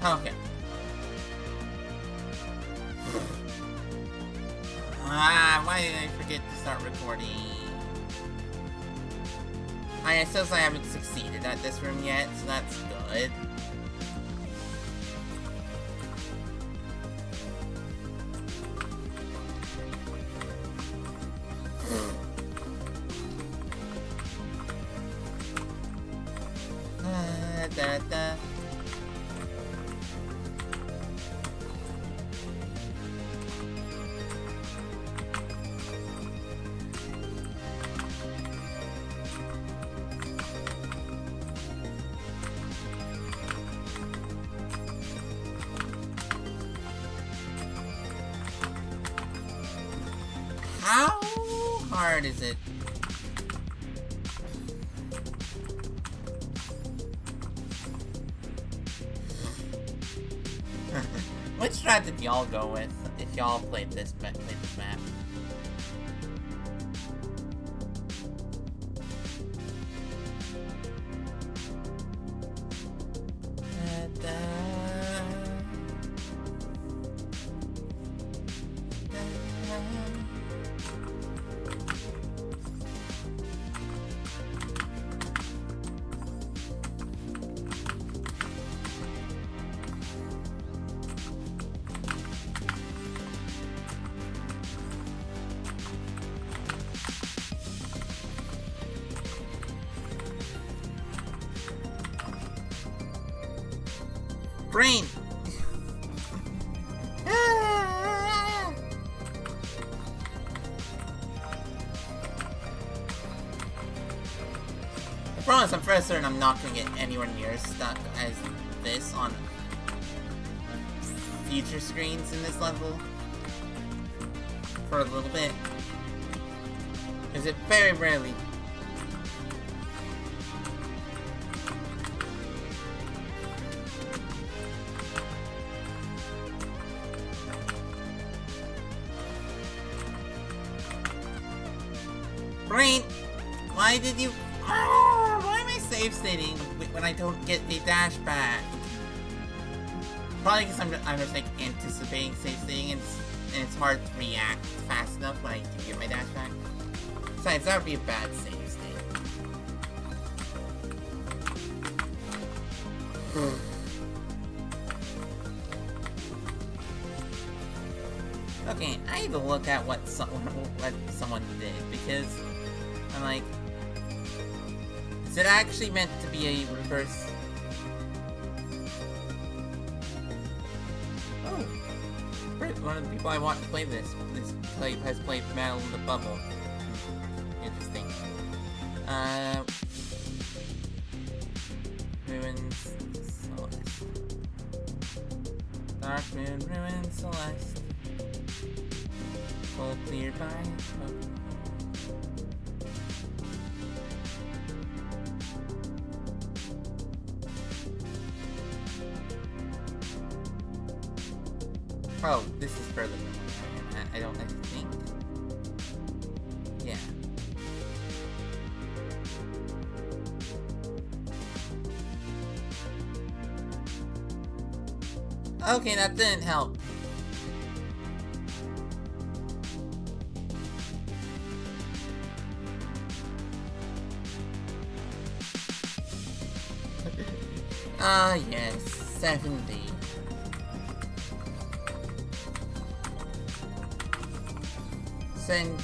Okay. Why did I forget to start recording? I suppose I haven't succeeded at this room yet, so that's good. How hard is it? Which strat did y'all go with if y'all played this map? Brain! I promise I'm fairly certain I'm not gonna get anywhere near as stuck as this on future screens in this level for a little bit. Because it very rarely. Brain! Why did you... why am I save stating when I don't get the dash back? Probably because I'm just like anticipating save stating and it's hard to react fast enough when I do get my dash back. Besides, that would be a bad save state. Okay, I need to look at what someone did, because I'm like, is it actually meant to be a reverse? Oh, one of the people I want to play this has played Battle in the Bubble. Interesting. Ruins Celeste. Darkmoon, Ruins Celeste. Full cleared by smoke. Oh, this is further than where I am at. I don't think. Yeah. Okay, that didn't help. Ah, yes, 70. Send.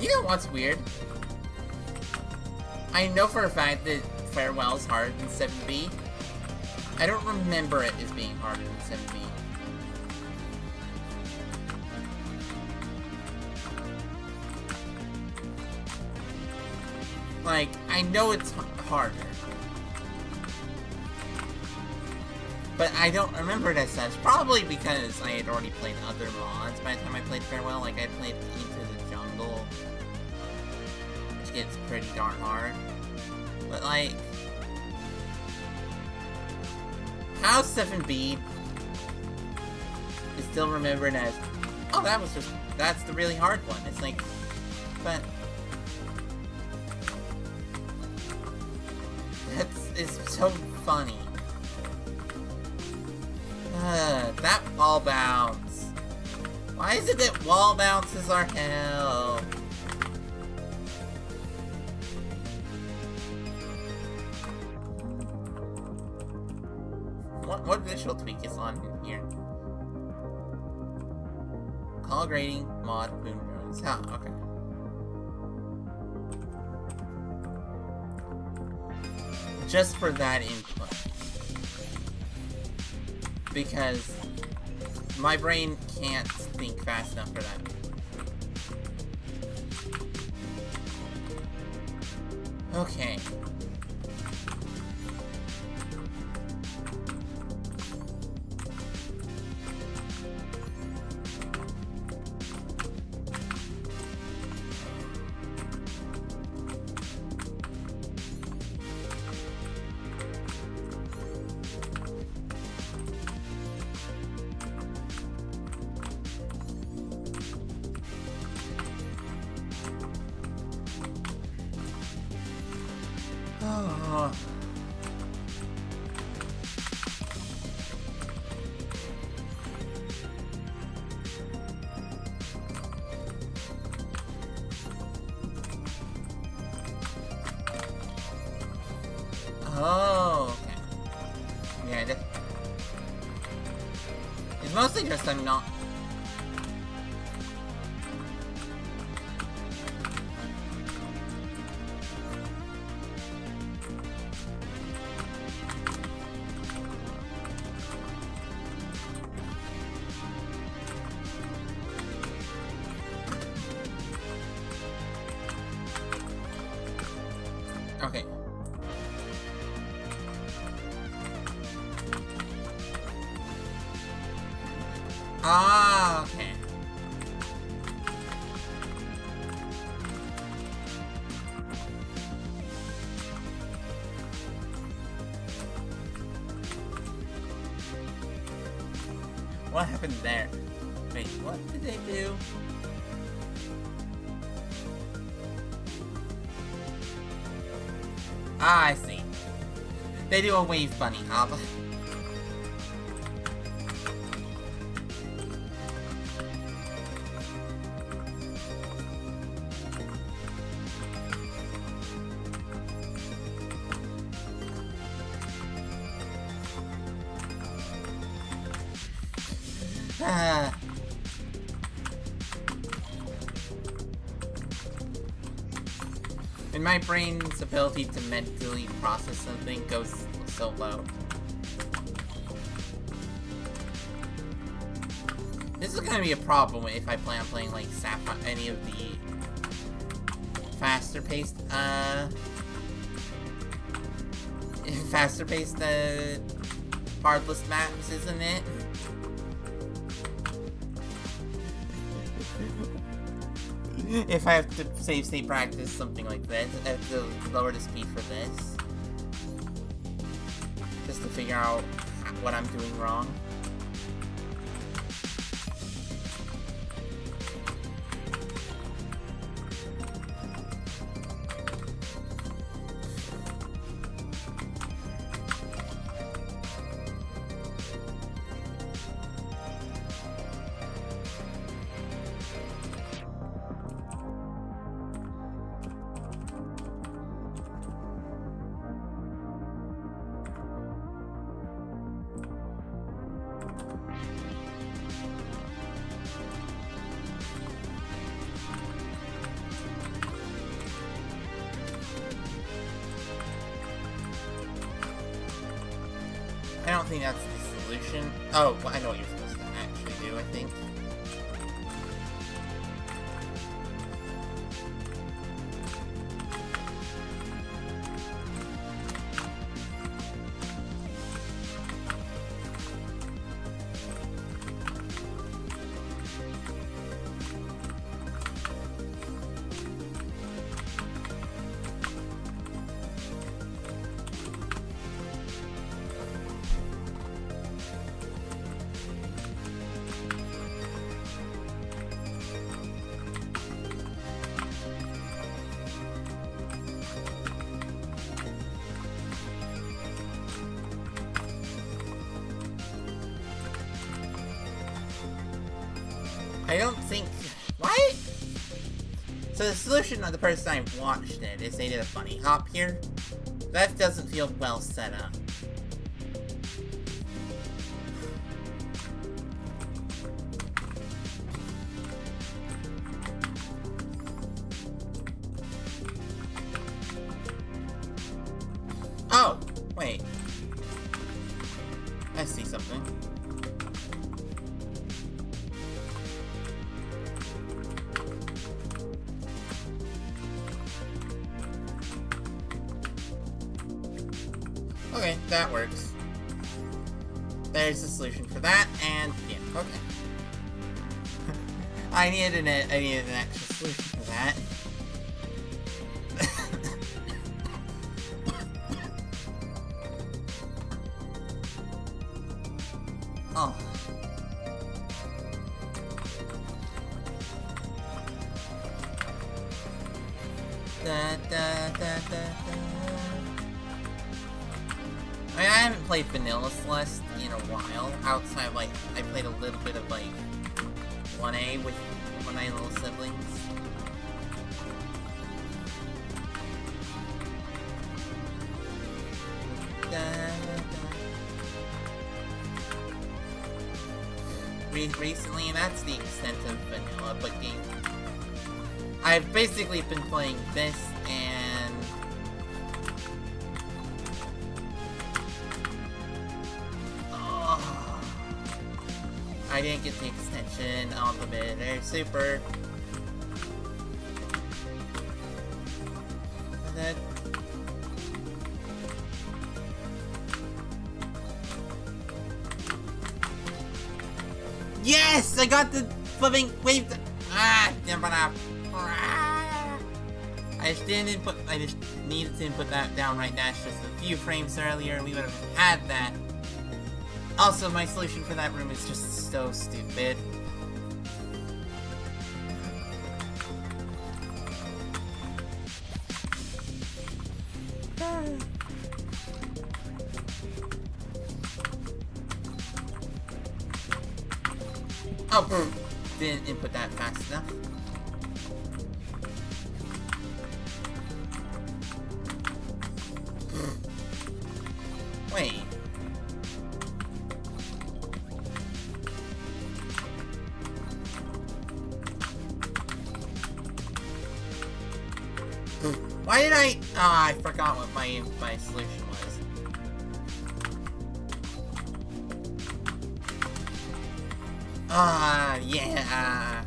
You know what's weird? I know for a fact that Farewell is harder than 7B. I don't remember it as being harder than 7B. Like, I know it's harder. But I don't remember it as such, probably because I had already played other mods by the time I played Farewell. Like, I played Into the Jungle, which gets pretty darn hard. But, like, how 7B is still remembered as, oh, that's the really hard one. It's like, but it's so funny. That wall bounce. Why is it that wall bounces are hell? What visual tweak is on here? Call grading, mod, boom drones. Huh, okay. Just for that input. Because my brain can't think fast enough for that. Okay. Oh. Oh, okay. Yeah, it's mostly just I'm not. Okay. Ah, okay. What happened there? Wait, what did they do? Ah, I see. They do a wave bunny hop. And my brain's ability to mentally process something goes so low. This is gonna be a problem if I plan on playing like Sapphire, any of the faster paced hardless maps, isn't it? If I have to save state practice something like this, I have to lower the speed for this. Just to figure out what I'm doing wrong. I don't think that's the solution. Oh, well, I know what you're supposed to actually do, I think. I don't think... What? So the solution of the person I watched it is they did a bunny hop here. That doesn't feel well set up. Oh, wait. I see something. Okay, that works. There's the solution for that, and yeah, okay. I needed an extra solution for that. Oh. Da, da, da, da, da. I haven't played Vanilla Celeste in a while. Outside, like, I played a little bit of, like, 1A with one of my little siblings. Da, da, da. Recently, that's the extent of Vanilla, but I've basically been playing this and... Oh, I didn't get the extension of the Millionaire Super. And then... Yes! I got the flipping wave. Never mind. I just needed to input that down right dash just a few frames earlier. We would have had that. Also, my solution for that room is just so stupid. Oh, didn't input that fast enough. Wait. Why did I... Ah, I forgot what my solution was. Ah, yeah.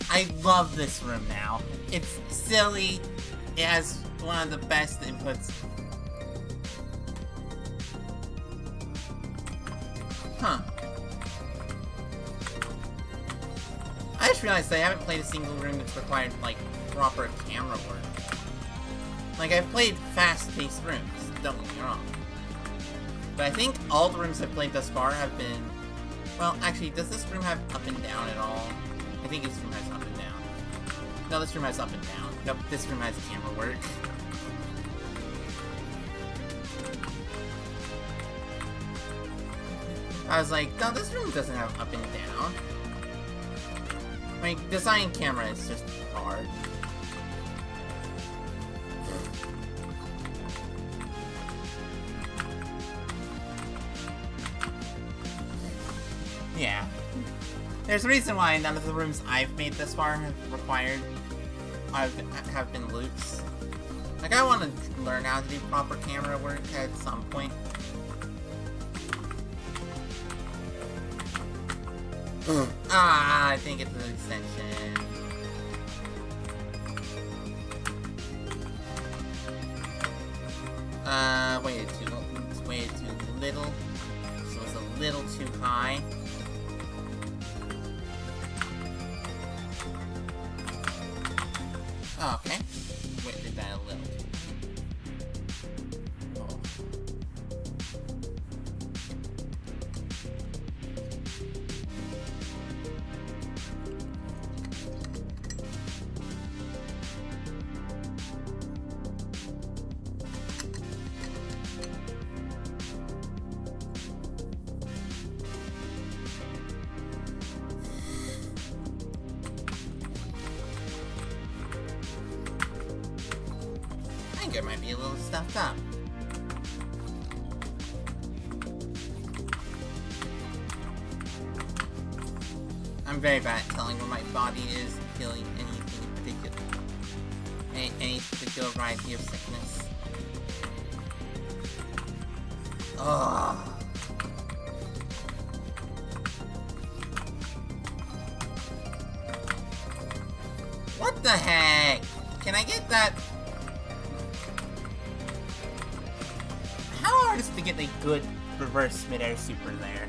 I love this room now. It's silly. It has one of the best inputs. Huh. I just realized I haven't played a single room that's required, like, proper camera work. Like, I've played fast-paced rooms, don't get me wrong. But I think all the rooms I've played thus far have been... Well, actually, does this room have up and down at all? I think this room has up and down. No, this room has up and down. Nope, this room has camera work. I was like, no, this room doesn't have up and down. Like, designing camera is just hard. Yeah. There's a reason why none of the rooms I've made this far have been loops. Like, I want to learn how to do proper camera work at some point. I think it's an extension. Way too little. So it's a little too high. Oh, okay. Wait, did that a little. Oh. it might be a little stuffed up. I'm very bad at telling when my body is feeling anything in particular. Any particular variety of sickness. Ugh. What the heck? Can I get that? How hard is it to get a good reverse midair super there?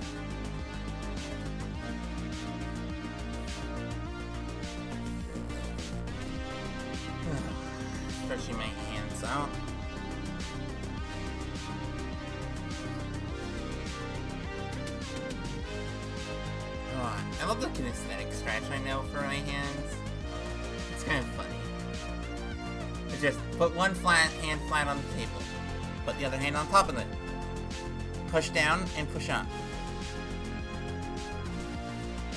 Stretching my hands out. Oh, I love the kinesthetic stretch I know for my hands. It's kind of funny. It's just put one hand flat on the table. Put the other hand on top of it. Push down and push up.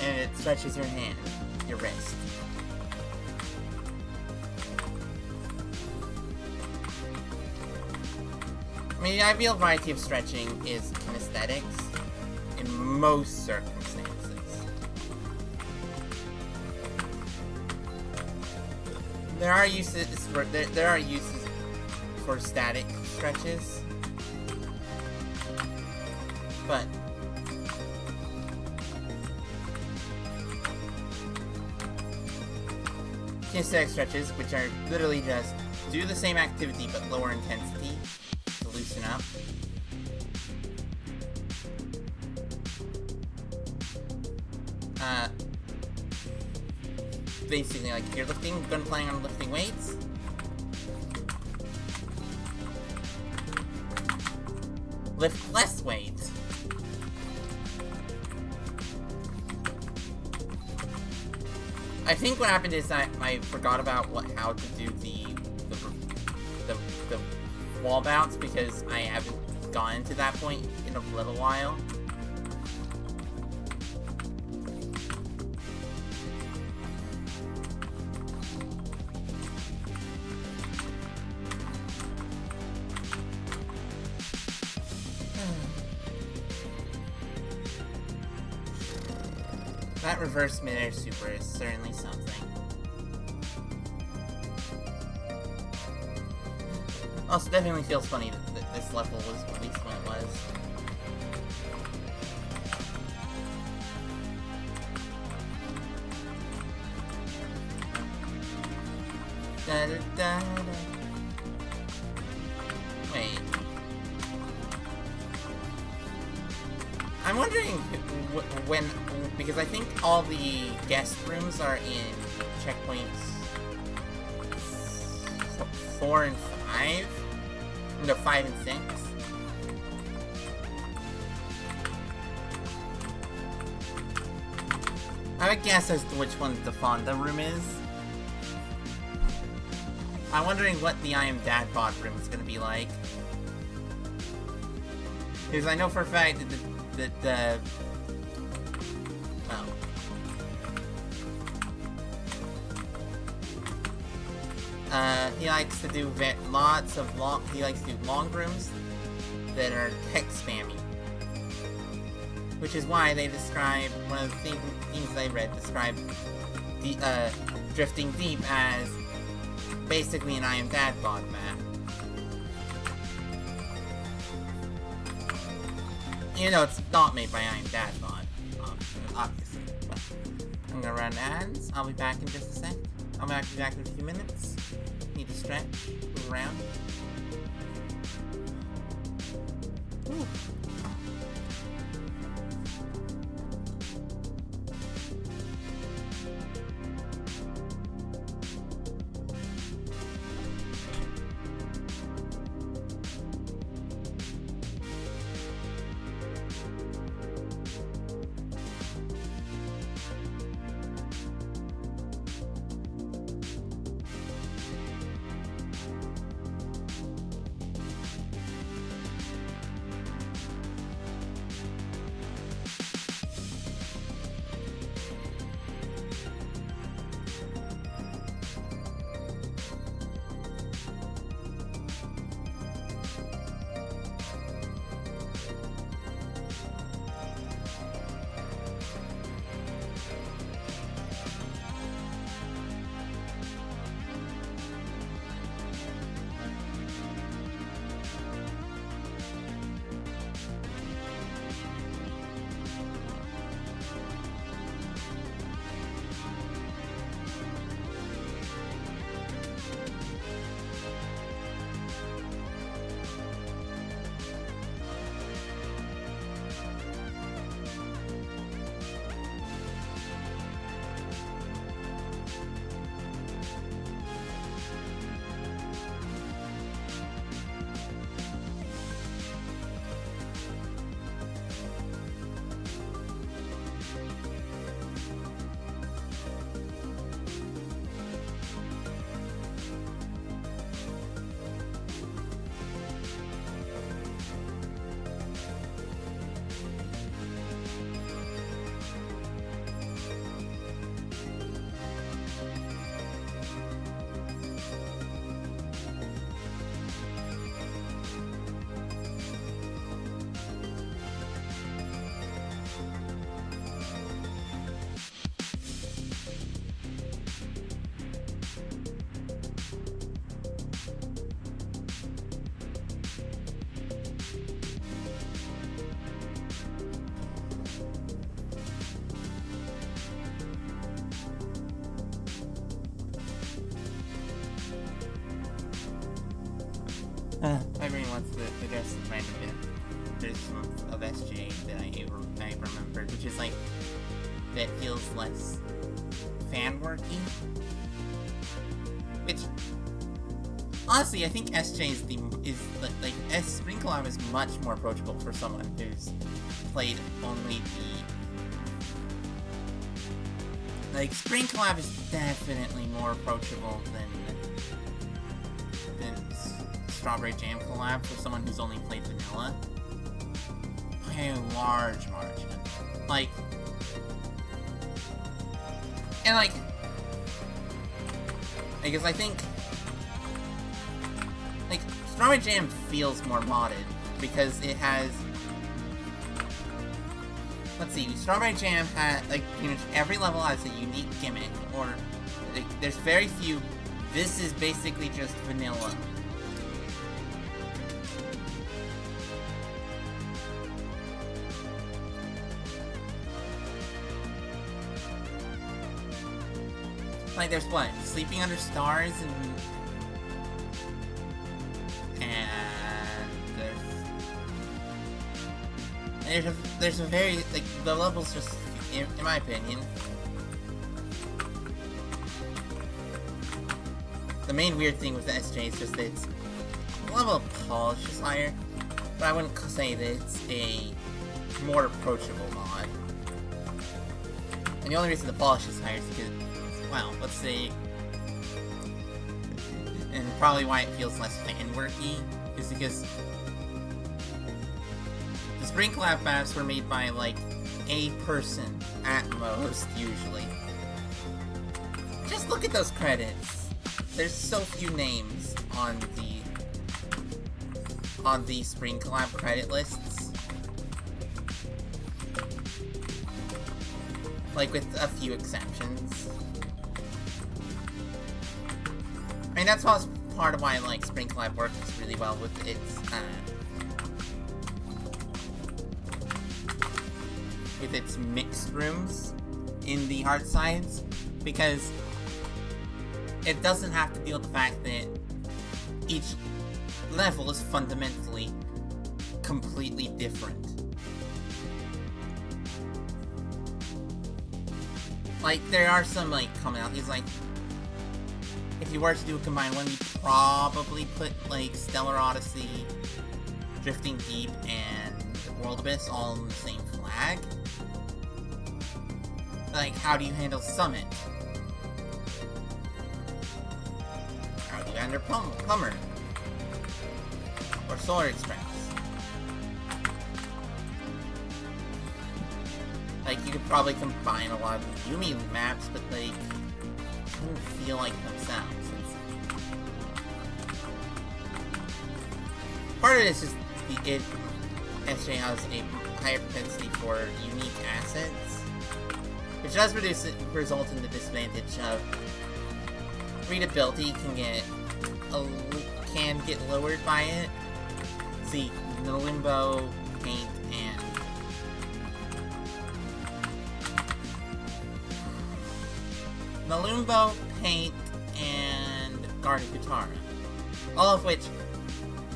And it stretches your hand, your wrist. I mean, the ideal variety of stretching is kinesthetics in most circumstances. There are uses for static stretches, but kinesthetic stretches, which are literally just do the same activity but lower intensity to loosen up. Basically, like, if you're planning on lifting weights, lift less weight. I think what happened is I forgot about how to do the wall bounce because I haven't gotten to that point in a little while. That reverse midair super is certainly something. Also, definitely feels funny that this level was released when it was. Da, da, da, da. Wait. I'm wondering when, because I think all the guest rooms are in checkpoints 4 and 5? No, 5 and 6. I have a guess as to which one the Fonda room is. I'm wondering what the I Am Dad Bod room is going to be like. Because I know for a fact that well, he likes to do he likes to do long rooms that are text spammy. Which is why they describe, one of the things I read describe Drifting Deep as basically an I Am Dad Bod map. You know, it's not made by I Am Dad Bod, obviously. But I'm gonna run ads. I'll be back in just a sec. I'll be back in a few minutes. Need to stretch, move around. Whew. My brain wants to address the random bit. There's some of SJ that I remembered, which is like, that feels less fan-worky. Which, honestly, I think SJ is Spring Collab is much more approachable for someone who's played only the... Spring Collab is definitely more approachable than Strawberry Jam Collab for someone who's only played vanilla. By a large margin. Because I think, Strawberry Jam feels more modded, because it has, let's see, Strawberry Jam had, pretty much every level has a unique gimmick, or, there's very few, this is basically just vanilla. There's what? Sleeping Under Stars and there's a very, the levels just, in my opinion, the main weird thing with the SJ is just that it's, the level of polish is higher, but I wouldn't say that it's a more approachable mod. And the only reason the polish is higher is because, well, let's say, and probably why it feels less fan-worky, is because the Spring Collab maps were made by, a person at most, usually. Just look at those credits. There's so few names on the Spring Collab credit lists. With a few exceptions. I mean, that's part of why, Spring Collab works really well with its mixed rooms in the hard sides, because it doesn't have to deal with the fact that each level is fundamentally completely different. There are some, commonalities, if you were to do a combined one, you'd probably put, Stellar Odyssey, Drifting Deep, and World Abyss all on the same flag. How do you handle Summit? How do you handle Plumber? Or Solar Express? You could probably combine a lot of Yumi maps, but, it doesn't feel like themselves. Part of it is just, SJ has a higher propensity for unique assets, which does result in the disadvantage of readability can get lowered by it. See, the Limbo, Paint, and Malumbo, Paint, and Guardian Guitar, all of which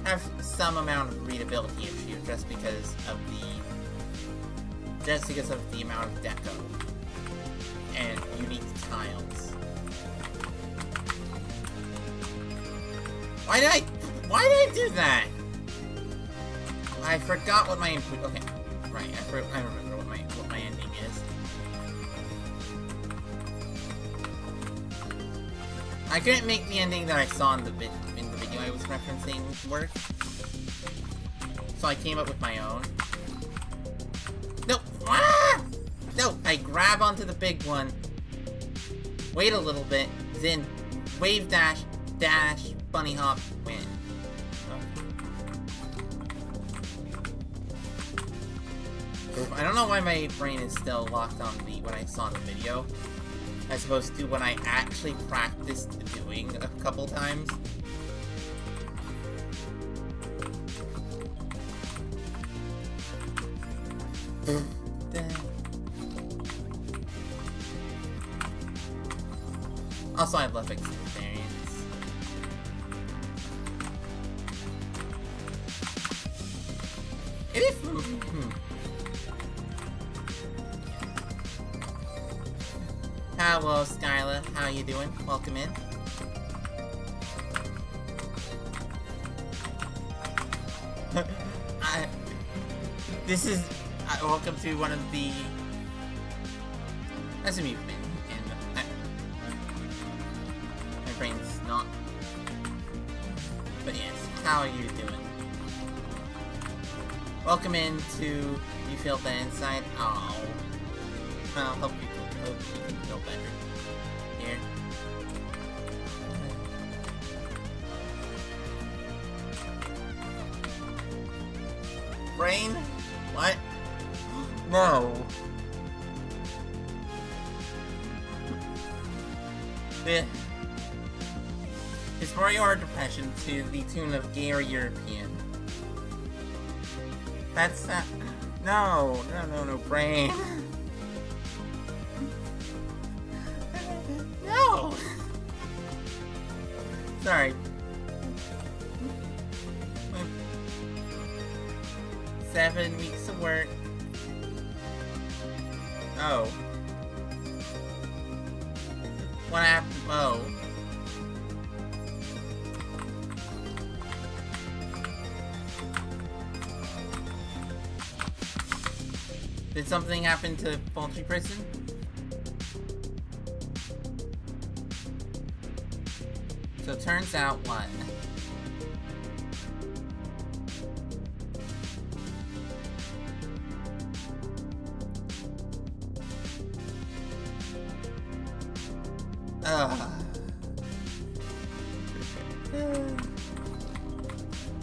have some amount of readability issue just because of the amount of deco and unique tiles. Why did I do that? I forgot what my input. Okay, right. I remember what my ending is. I couldn't make the ending that I saw in the video I was referencing work, so I came up with my own. No! Ah! No! I grab onto the big one, wait a little bit, then wave dash, bunny hop, win. Oh. I don't know why my brain is still locked on what I saw in the video, as opposed to when I actually practiced doing a couple times. Also, I love experience. Maybe. Hello, Skyla. How you doing? Welcome in. This is welcome to one of the. That's a movement, and my brain's not. But yes, how are you doing? Welcome into You Feel the Inside. Oh, I'll help you. Hope you can feel better. Here. Brain? What? No. Restore your depression to the tune of Gay or European. That's no, brain. No. Sorry. 7 weeks of work. Oh. What happened? Oh. Did something happen to Poultry Prison? So it turns out what?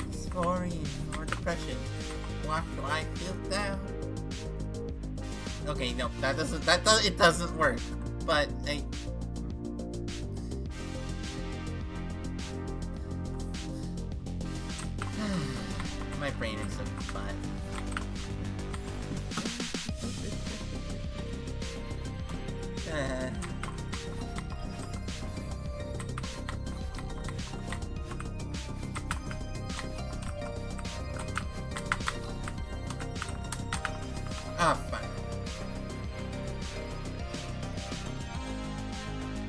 Dysphoria or depression. Why do I feel down? Okay, no, it doesn't work. But my brain is so fun. Fine.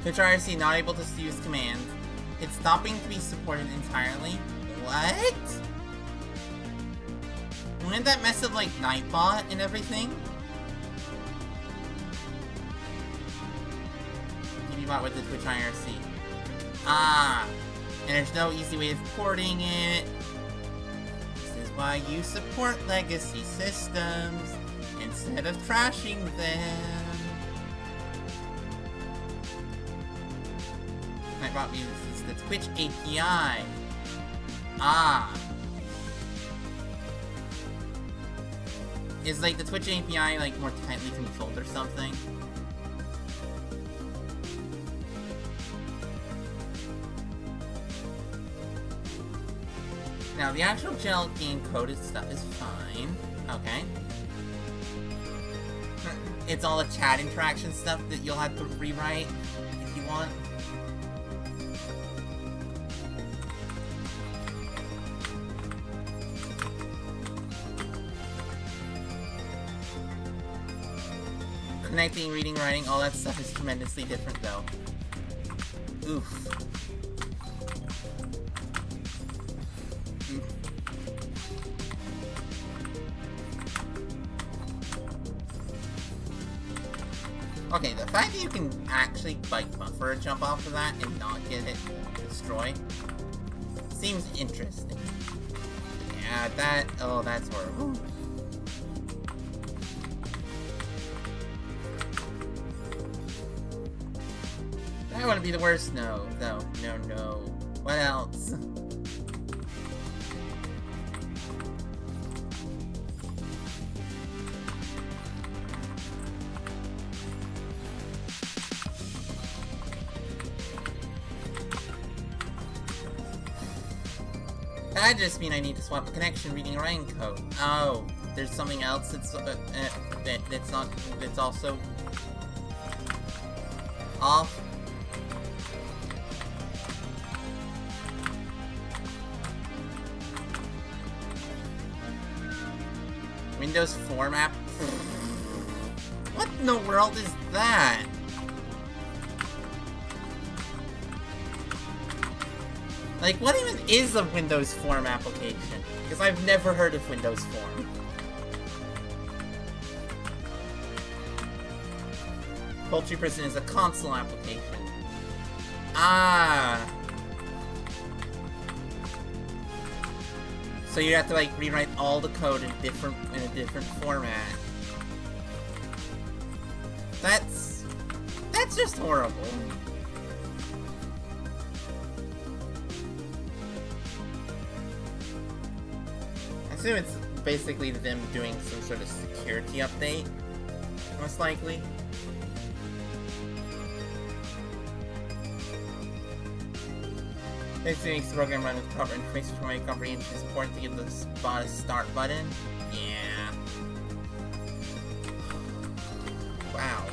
Twitch RC not able to use commands. It's stopping to be supported entirely. What? Wouldn't that mess up like Nightbot and everything? TVBot with the Twitch IRC. Ah, and there's no easy way of porting it. This is why you support legacy systems instead of trashing them. Nightbot uses the Twitch API. Ah. Is like the Twitch API like more tightly controlled or something? Now the actual gel game coded stuff is fine. Okay. It's all the chat interaction stuff that you'll have to rewrite if you want. Connecting, reading, writing, all that stuff is tremendously different though. Oof. Okay, the fact that you can actually bike buffer a jump off of that and not get it destroyed seems interesting. Yeah, that's horrible. That wouldn't be the worst. No. What else? That just mean I need to swap the connection reading and writing code. Oh, there's something else that's also off. Windows form app? What in the world is that? Like, what even is a Windows form application? Because I've never heard of Windows form. Poultry Prison is a console application. Ah. So you have to like rewrite all the code in a different format. That's just horrible. I assume it's basically them doing some sort of security update, most likely. It makes the program run with proper information for my comprehension. It's important to give the spot a start button. Yeah. Wow.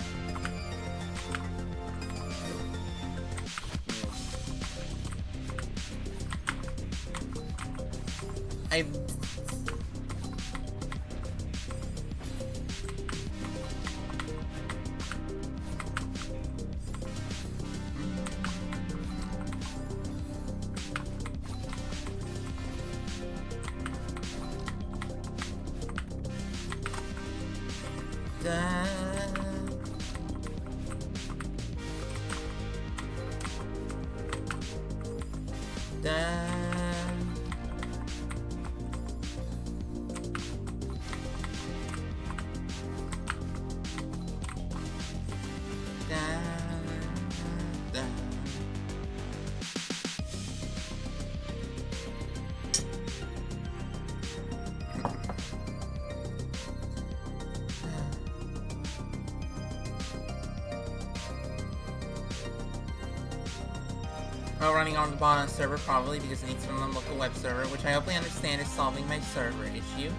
Running on the bottom server, probably because it needs to run on the local web server, which I hopefully understand is solving my server issue.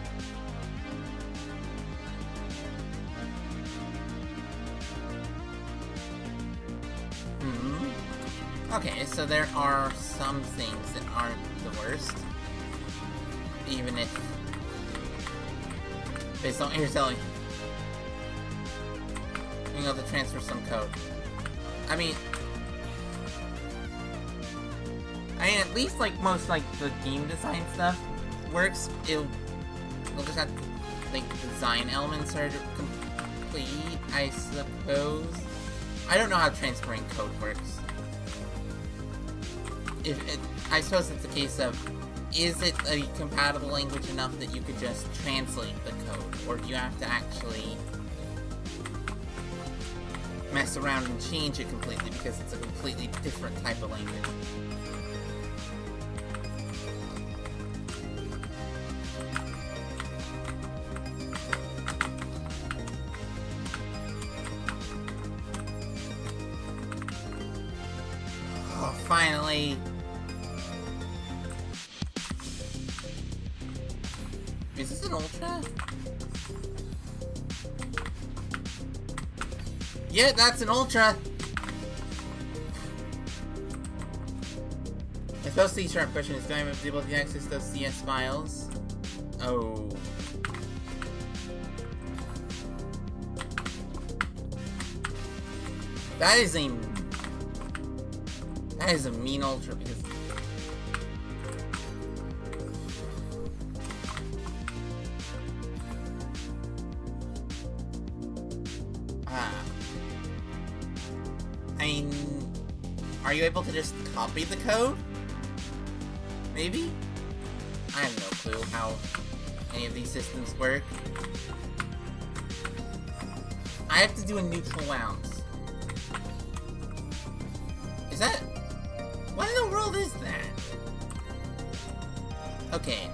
Okay, so there are some things that aren't the worst. Even if... based on what you're telling. Being able to transfer some code. I mean, at least, like, most, like, the game design stuff works. We'll just have to, like, design elements are complete, I suppose. I don't know how transferring code works. I suppose it's a case of, is it a compatible language enough that you could just translate the code? Or do you have to actually mess around and change it completely because it's a completely different type of language? Finally. Is this an Ultra? Yeah, that's an Ultra! The supposed C-sharp question is going to be able to access those CS files. Oh. That is a mean Ultra because I mean, are you able to just copy the code? Maybe? I have no clue how any of these systems work. I have to do a neutral ounce. Is that... what in the world is that? Okay.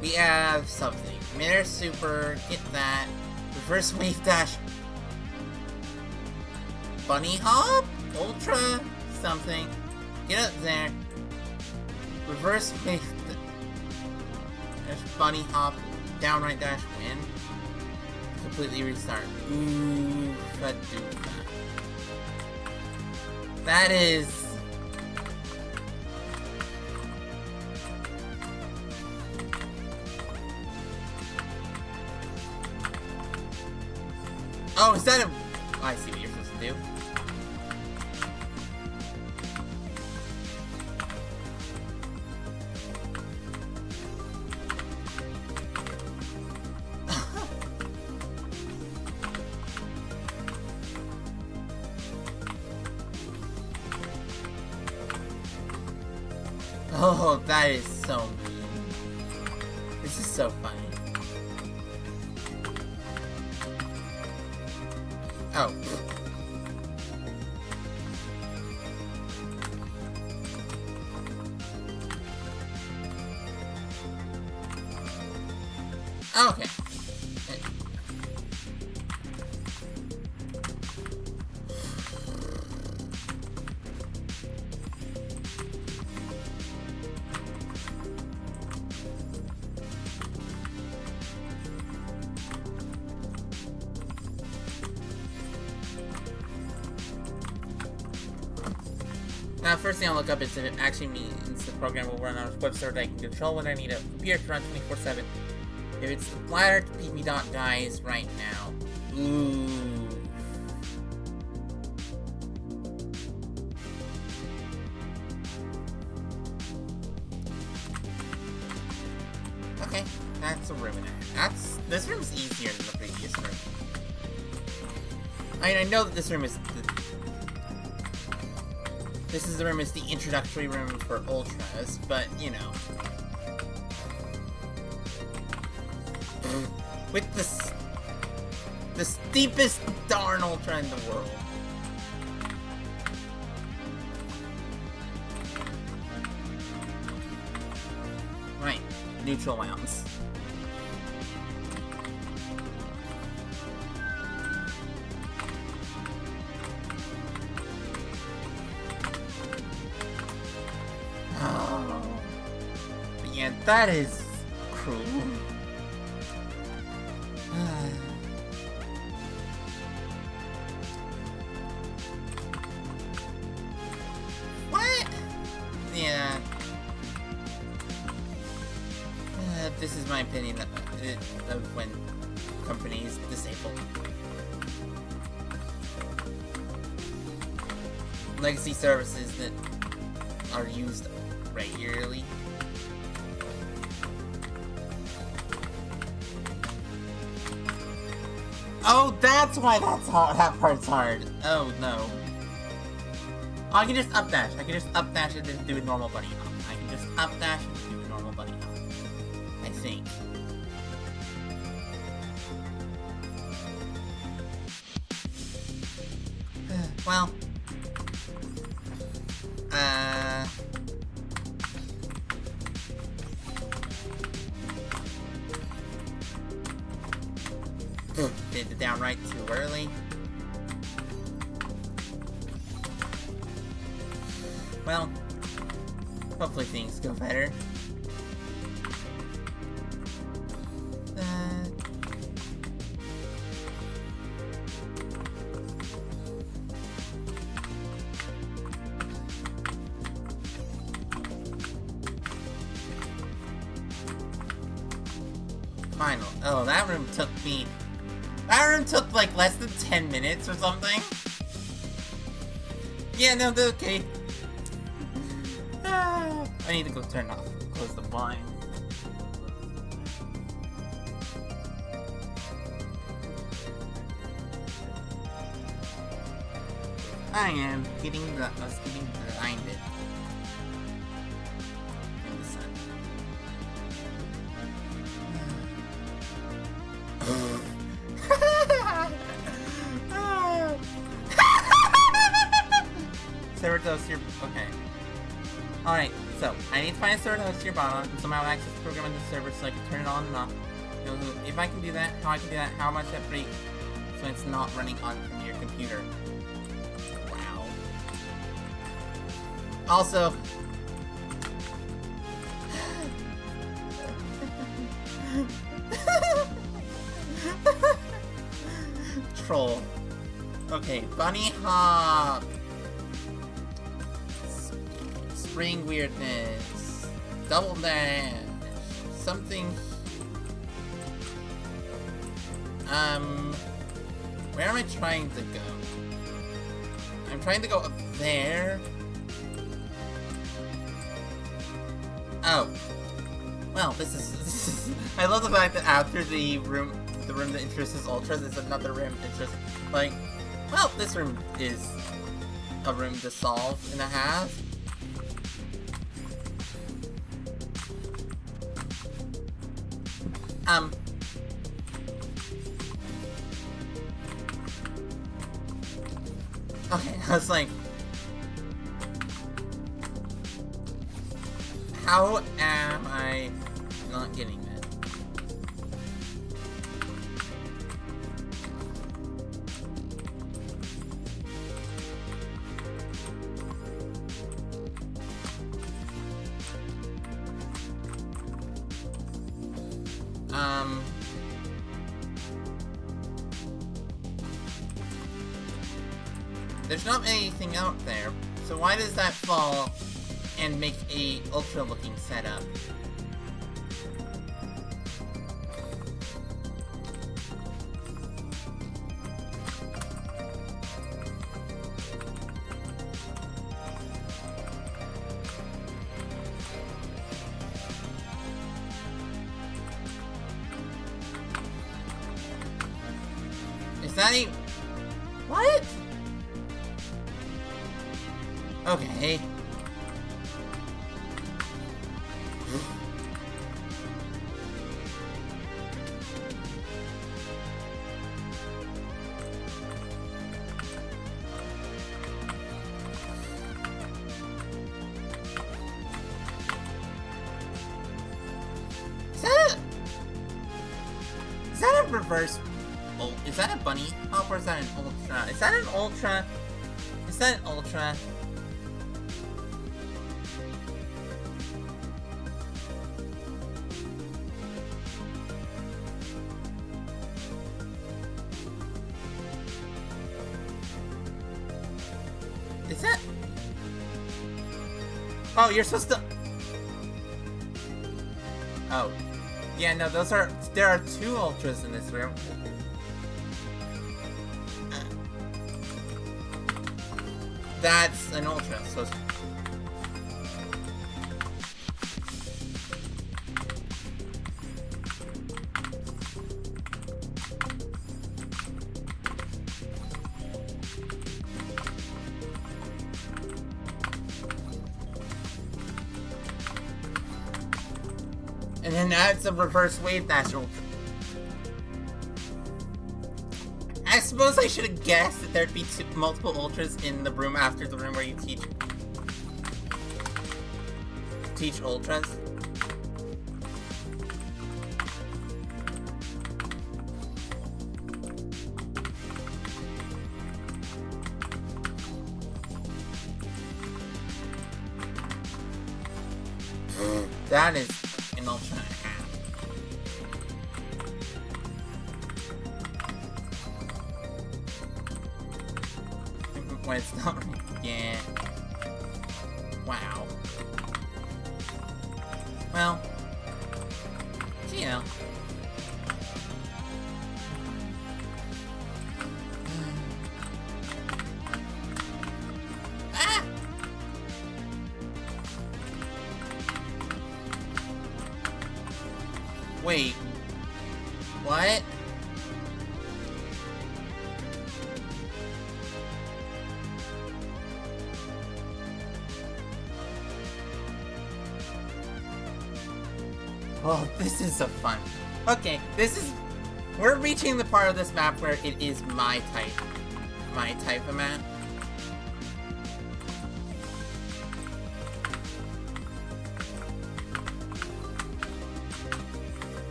We have something. Mirror Super, get that. Reverse Wave Dash. Bunny Hop? Ultra? Something. Get up there. Reverse Wave Dash. Bunny Hop. Downright Dash Win. Completely restart. Ooh, Faduka. That is... Oh, is that a... Oh, I see what you're supposed to do. Oh, that is so mean. This is so funny. Oh. Okay. Now, first thing I'll look up is if it actually means the program will run on a web server that I can control when I need a computer to run 24/7. If it's wired to pp.guys right now. Ooh. Okay, that's a room in it. This room's easier than the previous room. I mean, I know that this room is the room is the introductory room for Ultras, but, you know. With the steepest darn Ultra in the world. Right, neutral rounds. Yeah, that is cruel. What? Yeah. This is my opinion of when companies disable legacy services that are used regularly. Oh, that's why that's hard. That part's hard. Oh no. Oh, I can just updash. I can just updash it and do a normal bunny hop. I can just updash and do a normal bunny hop. I think. Well. Did it downright too early. Well, hopefully things go better. Final. Oh, that room took me... That room took like less than 10 minutes or something. Yeah, no, they're okay. I need to go turn off, close the blind. I am getting blinded. In the sun. Server host your... Okay. Alright, so, I need to find a server host your bot and somehow access the program on the server so I can turn it on and off. You know, if I can do that, how I can do that, how much that break so it's not running on from your computer. Wow. Also... Troll. Okay, bunny hop. Spring weirdness. Double dash. Something. Where am I trying to go? I'm trying to go up there. Oh. Well, this is I love the fact that after the room that introduces ultras is another room. It's just like, well, this room is a room to solve and a half. Okay, I was like, how am I not getting that? There's not anything out there, so why does that fall and make a ultra-looking setup? Is that a... What? Okay. Is that a reverse? Oh, is that a bunny hop or is that an ultra? Is that an ultra? Is that an ultra? Is that? Oh, you're supposed to... Oh. Yeah, no, those are... There are 2 ultras in this room. That's an ultra, so... And then that's a reverse wave dash ultra. I suppose I should have guessed that there'd be multiple ultras in the room after the room where you teach ultras. That is an ultra and a half. When it's not, yeah. Wow. Well, you know. Ah! Wait. What? Oh, this is so fun. Okay, we're reaching the part of this map where it is my type of map.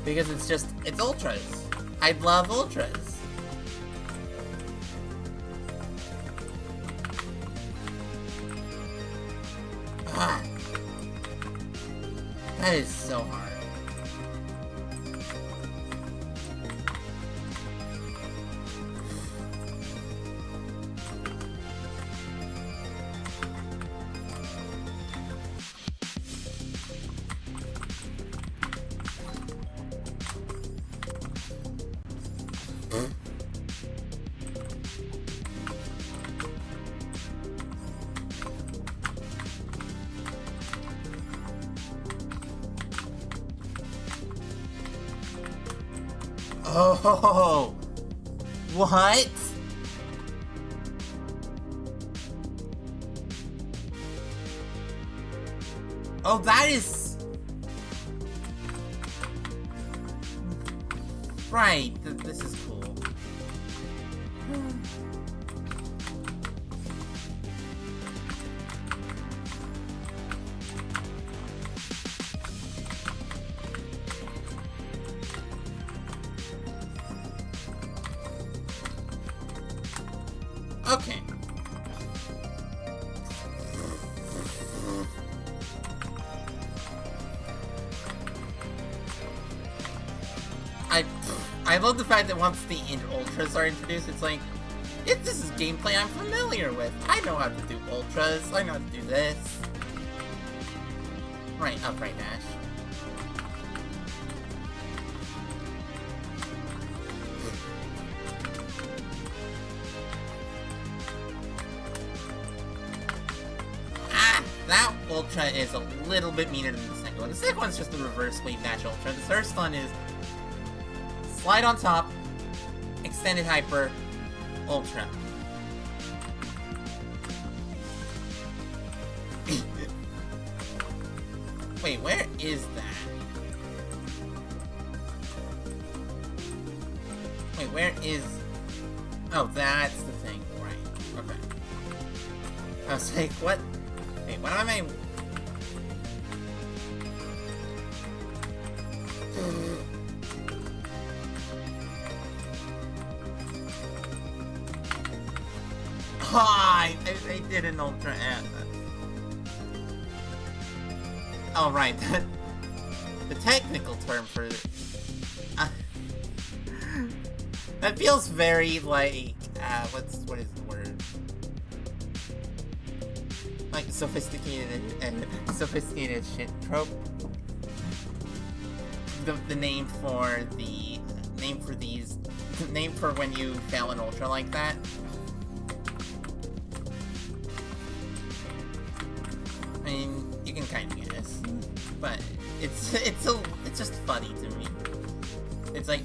Because it's ultras. I love ultras. Ah. That is so hard. Oh, what? Oh, that is... Right, this is cool. Okay. I love the fact that once the ultras are introduced, it's like, this is gameplay I'm familiar with. I know how to do ultras. I know how to do this. Right, upright dash. That ultra is a little bit meaner than the second one. The second one's just the reverse wave dash ultra. The first one is slide on top, extended hyper, ultra. Wait, where is that? Wait, where is... Oh, that's the thing. Right. Okay. I was like, what? Wait, what am I... I did an ultra F. Oh, right. The technical term for it. That feels very like, what is the word? Like sophisticated shit trope. The name for when you fail an ultra like that. I mean, you can kind of guess, but it's just funny to me. It's like,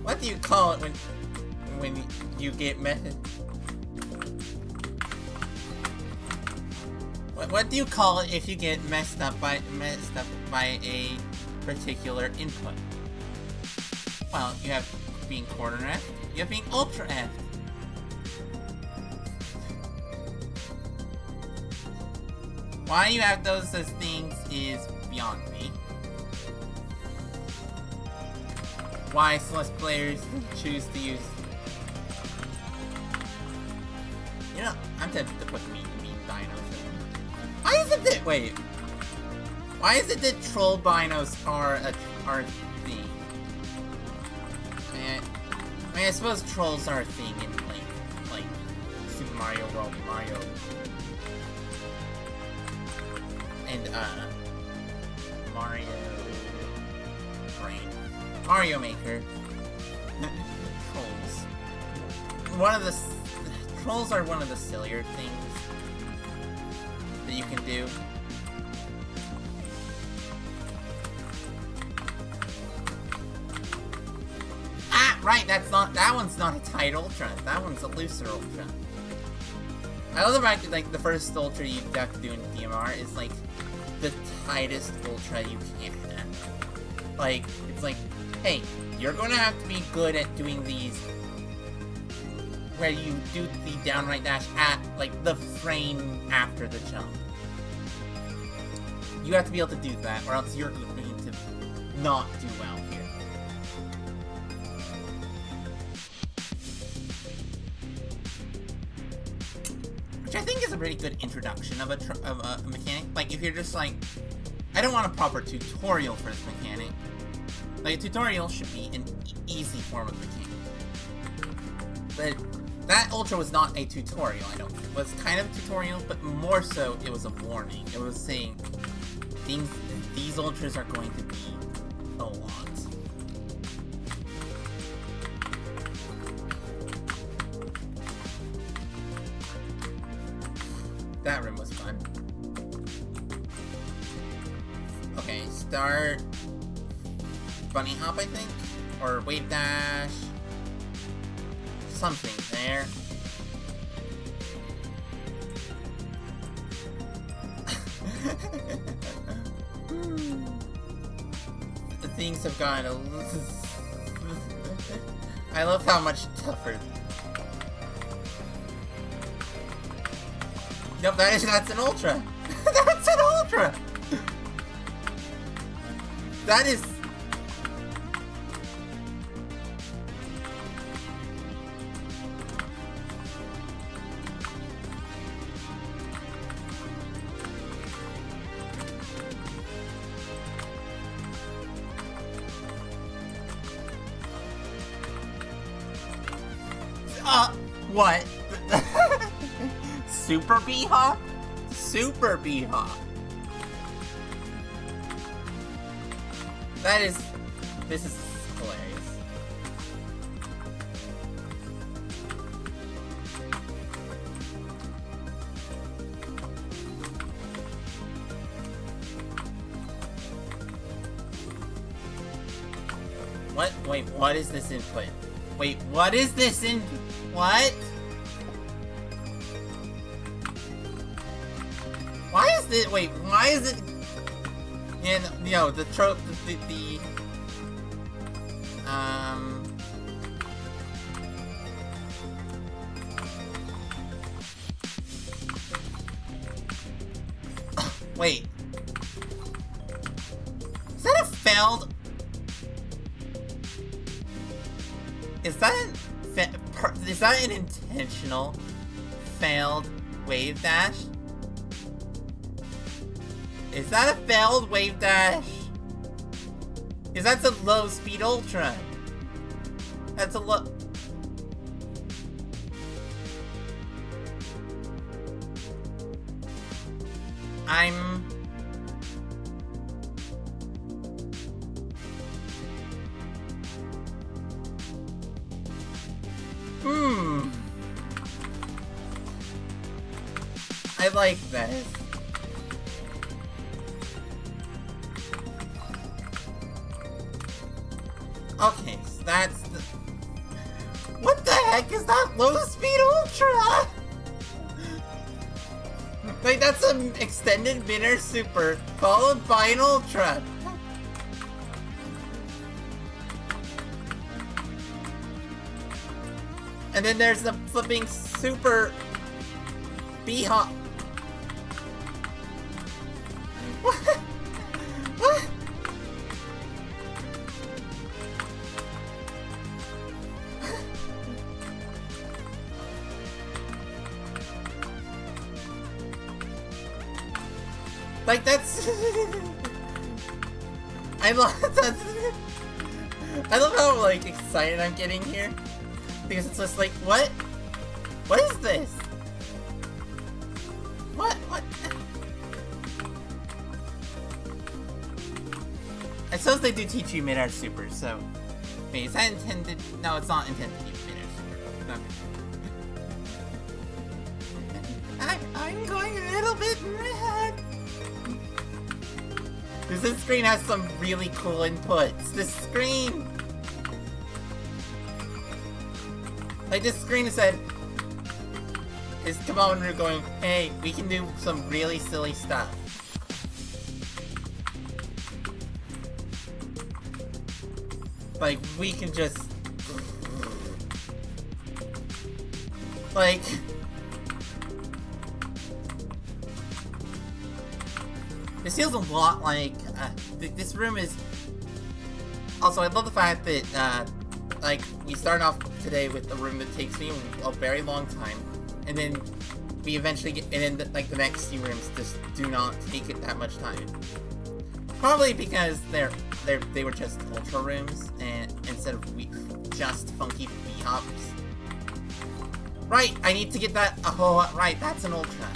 what do you call it when you get What do you call it if you get messed up by a particular input? Well, you have being corner F, you have being ultra F. Why you have those as things is beyond me. Why Celeste players choose to use... You know, I'm tempted to put mean binos in. Why is it that... Wait. Why is it that troll binos are a thing? I mean, I suppose trolls are a thing in, like Super Mario World, Mario... And, Mario Maker. Trolls. Trolls are one of the sillier things that you can do. Ah, right, that one's not a tight ultra. That one's a looser ultra. I love the fact that, like, the first ultra you have to do in DMR is, like, the tightest ultra you can. Like, it's like, hey, you're gonna have to be good at doing these where you do the downright dash at, like, the frame after the jump. You have to be able to do that, or else you're going to not do well here. Which I think is a pretty good introduction of a mechanic. Like, if you're just like, I don't want a proper tutorial for this mechanic. Like, a tutorial should be an easy form of mechanic. But that ultra was not a tutorial, I don't think. It was kind of a tutorial, but more so, it was a warning. It was saying, these ultras are going to be a lot. That room was fun. Okay, start bunny hop, I think. Or wave dash. Something there. Things have gotten a little... I love how much tougher. Nope, that's an ultra. That's an ultra. That is... What? Super B-Hawk? Super B-Hawk. That is... This is hilarious. What? Wait, what is this input? Wait, what is this in... What? Why is this... Wait, why is it... And, you know, the trope... Wait. Is that a failed... Is that an intentional failed wave dash? Is that a failed wave dash? Is that a low speed ultra? That's a low... I'm... I like this. Okay, so that's the... What the heck is that low speed ultra? Like, that's an extended minor super followed by an ultra. And then there's the flipping super B-Hawk. What? What? Like, that's... I love how, like, excited I'm getting here. Because it's just like, what? What is this? What? I suppose they do teach you mid-air super, so... Wait, is that intended? No, it's not intended to teach mid-air super. I'm going a little bit mad. Because this screen has some really cool inputs. This screen... Like, this screen said... Is Commander going, hey, we can do some really silly stuff. Like, we can just... Like... This feels a lot like... this room is... Also, I love the fact that, like, we start off today with a room that takes me a very long time. And then we eventually get... And then, like, the next few rooms just do not take it that much time. Probably because they were just ultra rooms, and instead of just funky B-hops. Right, I need to get that. Oh, right, that's an ultra.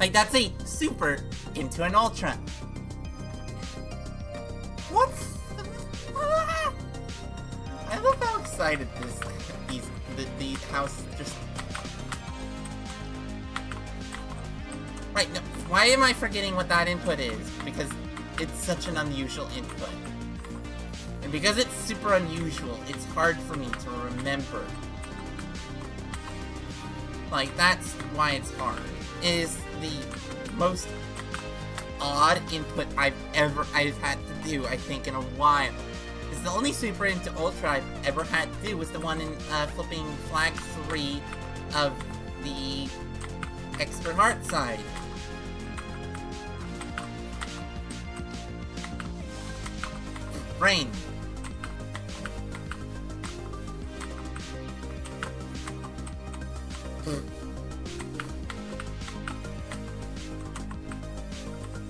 Like, that's a super into an ultra. What? I love how excited the house just... Right, no, why am I forgetting what that input is? Because it's such an unusual input. And because it's super unusual, it's hard for me to remember. Like, that's why it's hard. It is the most odd input I've had to do, I think, in a while. It's the only Super into Ultra I've ever had to do was the one in flipping Flag 3 of the Expert Heart side. Brain.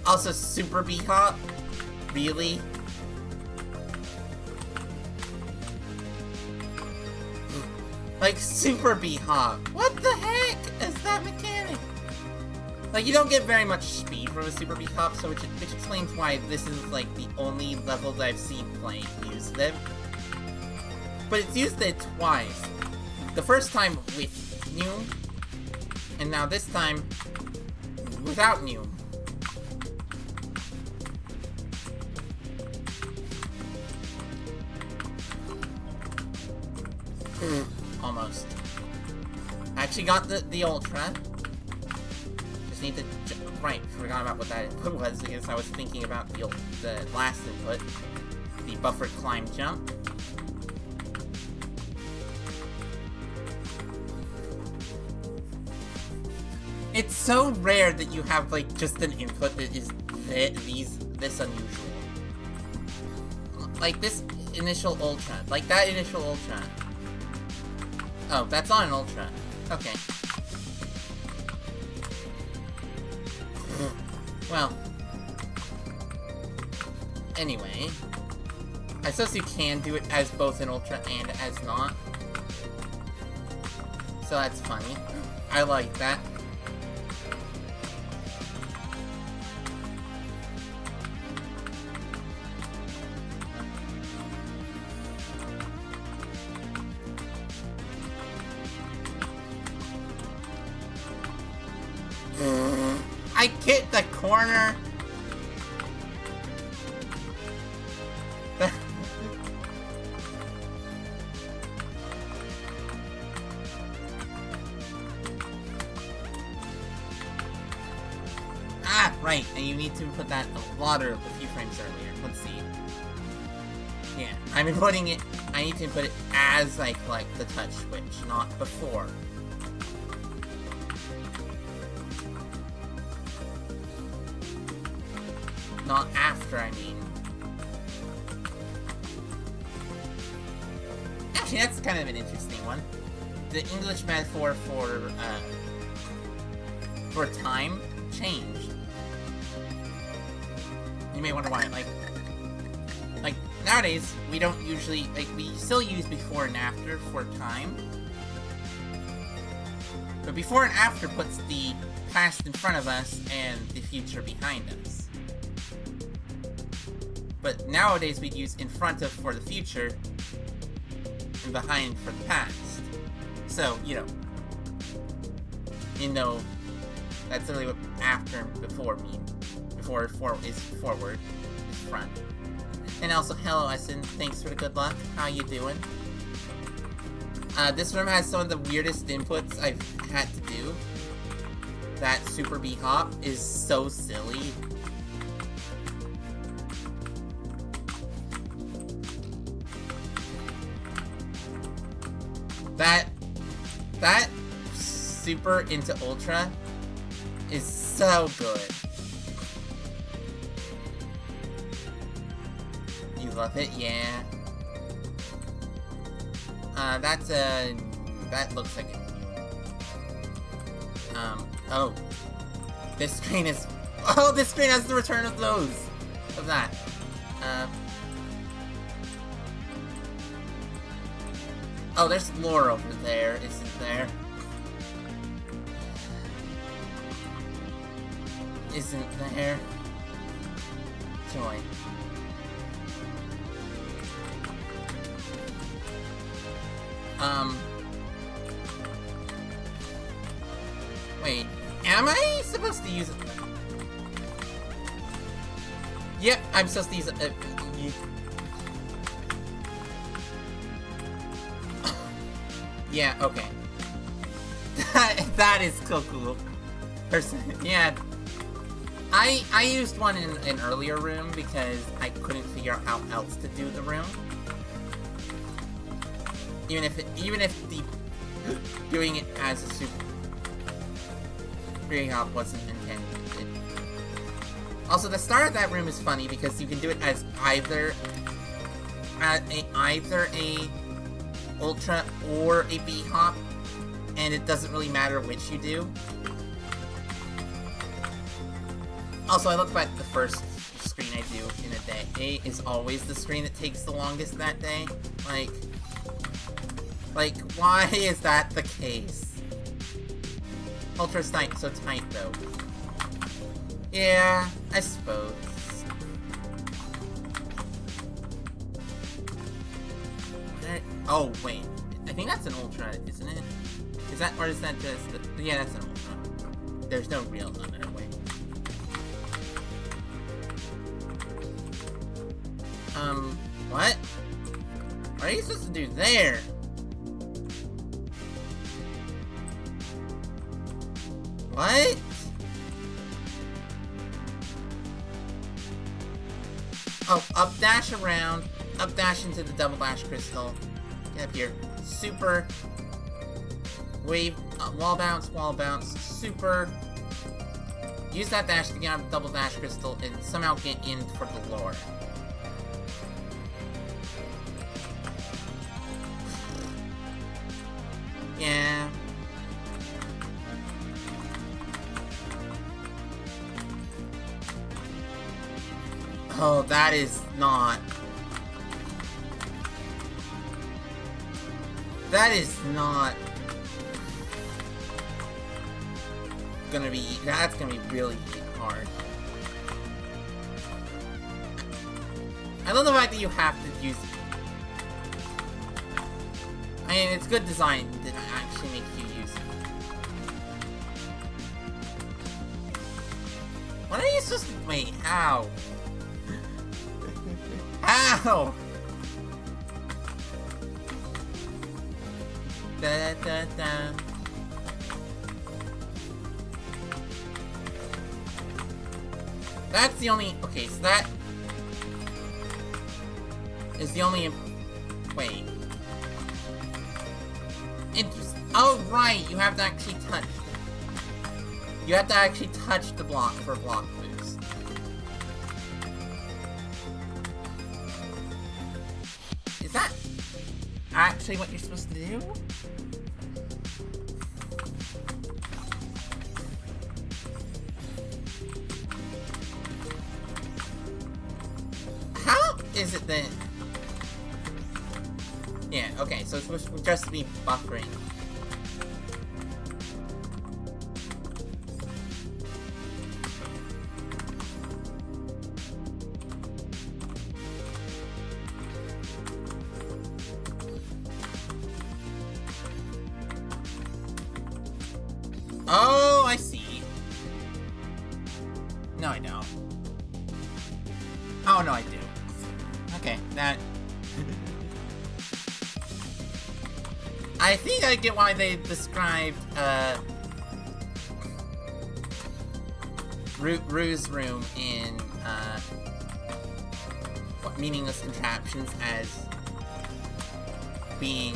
Also, Super B-Hop? Really? Like, Super B-Hop. What the heck is that mechanic? Like, you don't get very much speed from a Super B-Hop, so which explains why this is, like, the only level that I've seen playing use them. But it's used it twice. The first time with Noom, and now this time without Noom. Almost. I actually got the Ultra. Just need to... Right, forgot about what that input was because I was thinking about the last input. The buffered climb jump. It's so rare that you have, like, just an input that is this unusual. Like, this initial Ultra. Like, that initial Ultra. Oh, that's on an Ultra. Okay. Well. Anyway. I suppose you can do it as both an Ultra and as not. So that's funny. I like that. I hit the corner. Ah, right. And you need to put that a few frames earlier. Let's see. Yeah, I'm inputting it. I need to input it as I collect the touch switch, not before. Not after, I mean. Actually, that's kind of an interesting one. The English metaphor for time changed. You may wonder why. Like nowadays, we don't usually, we still use before and after for time. But before and after puts the past in front of us and the future behind us. But nowadays we'd use in front of for the future and behind for the past. So, you know, that's literally what after and before mean. Before is forward, is front. And also, hello Essen, thanks for the good luck. How you doing? This room has some of the weirdest inputs I've had to do. That Super B-Hop is so silly. That Super into Ultra is so good. You love it? Yeah. That looks like a oh. This screen is... Oh, this screen has the return of those! Of that. Oh, there's lore over there, isn't there? Isn't there? Joy. Wait. Am I supposed supposed to use it? Yep, I'm supposed to use it. Yeah, okay. That is so cool. Yeah. I used one in an earlier room because I couldn't figure out how else to do the room. Even if the doing it as a super hop wasn't intended. Also, the start of that room is funny because you can do it as either a ultra or a B hop, and it doesn't really matter which you do. Also, I look back at the first screen I do in a day. A is always the screen that takes the longest that day. Like, why is that the case? Ultra's tight, so tight, though. Yeah, I suppose. Oh, wait. I think that's an Ultra, isn't it? Is that, or is that just the... Yeah, that's an Ultra. There's no real other way. What? What are you supposed to do there? What? Oh, up dash around, up dash into the double dash crystal. Get up here. Super. Wave, wall bounce, super. Use that dash to get out of the double dash crystal and somehow get in for the lore. Yeah. Oh, that is not... That is not... gonna be... That's gonna be really hard. I love the fact that you have to use... I mean, it's good design to actually make you use it. What are you supposed to... Wait, how? How? Da da da. That's the only... Okay, so that... is the only... Wait. Interesting. Oh, right! You have to actually touch... You have to actually touch the block for block boost. Is that actually what you're supposed to do? How is it then? Yeah, okay, so it's supposed to just be buffering. Oh, I see. No, I don't. Oh, no, I do. Okay, that... I think I get why they described, Rue's room in, Meaningless Contraptions as being,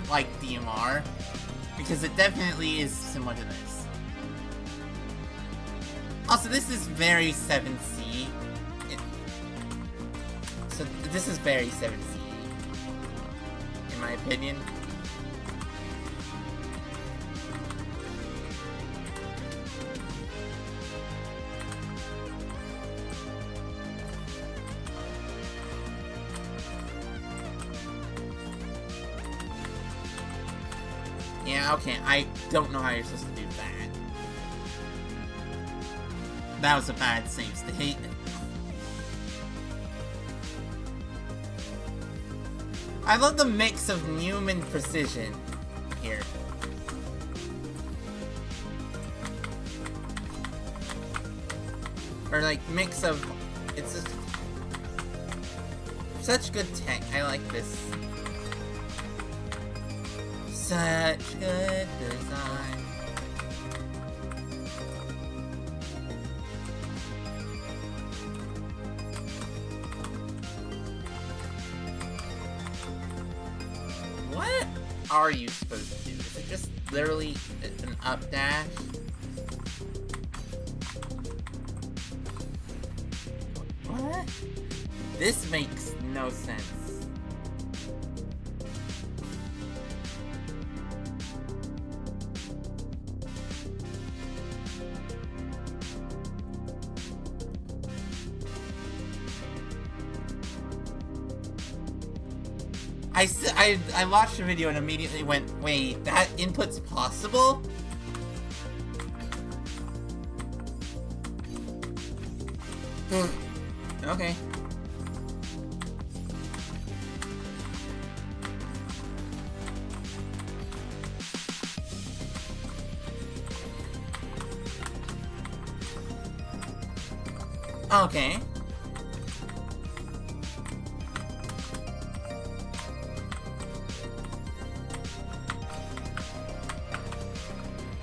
like DMR. Because it definitely is similar to this. Also, this is very 7C. So, this is very 7C. In my opinion. Yeah, okay, I don't know how you're supposed to do that. That was a bad save state. I love the mix of Newman precision here. Or like mix of, it's just such good tech. I like this. Such good design. What are you supposed to do? Is it just literally an up dash? What? This makes no sense. I watched the video and immediately went, wait, that input's possible? Okay. Okay.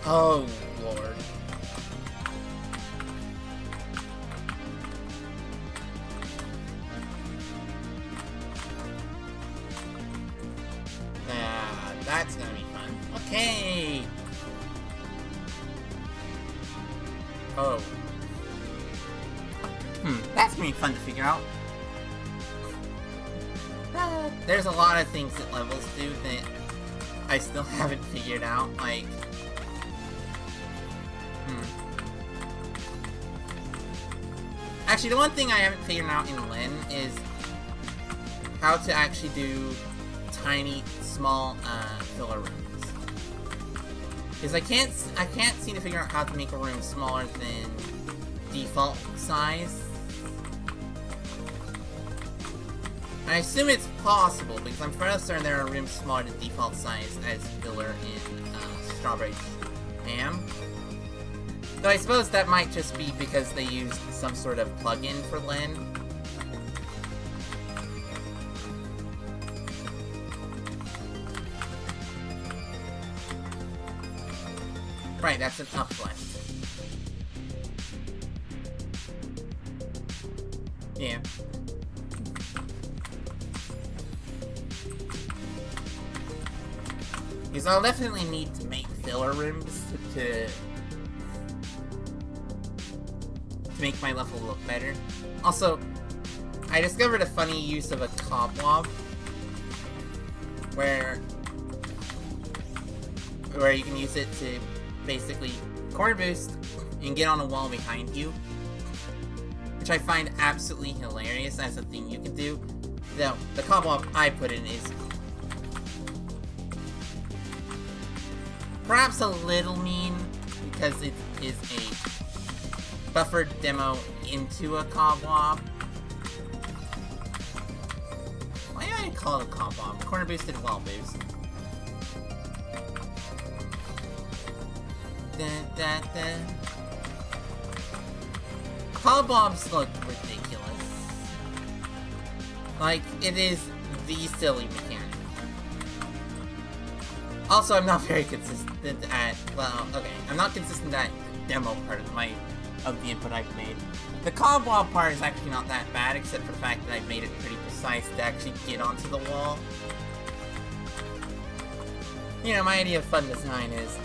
Oh, Lord. Yeah, that's gonna be fun. Okay! Oh. That's gonna be fun to figure out. There's a lot of things that levels do that I still haven't figured out, like... Actually, the one thing I haven't figured out in Lin is how to actually do tiny, small, filler rooms. Because I can't seem to figure out how to make a room smaller than default size. I assume it's possible, because I'm fairly certain there are rooms smaller than default size as filler in Strawberry Jam. Though I suppose that might just be because they used some sort of plugin for Lin. Right, that's an uplift. Yeah. Because I'll definitely need to make filler rooms to make my level look better. Also, I discovered a funny use of a cobweb where you can use it to basically corner boost and get on a wall behind you, which I find absolutely hilarious as a thing you can do. Though the cobweb I put in is perhaps a little mean because it is a buffered demo into a cobweb. Why do I call it a cobweb? Corner boosted wall boost. Cobwebs look ridiculous. Like, it is the silly mechanic. Also, I'm not very consistent at, well, okay, I'm not consistent at the demo part of the input I've made. The cobweb part is actually not that bad, except for the fact that I've made it pretty precise to actually get onto the wall. You know, my idea of fun design is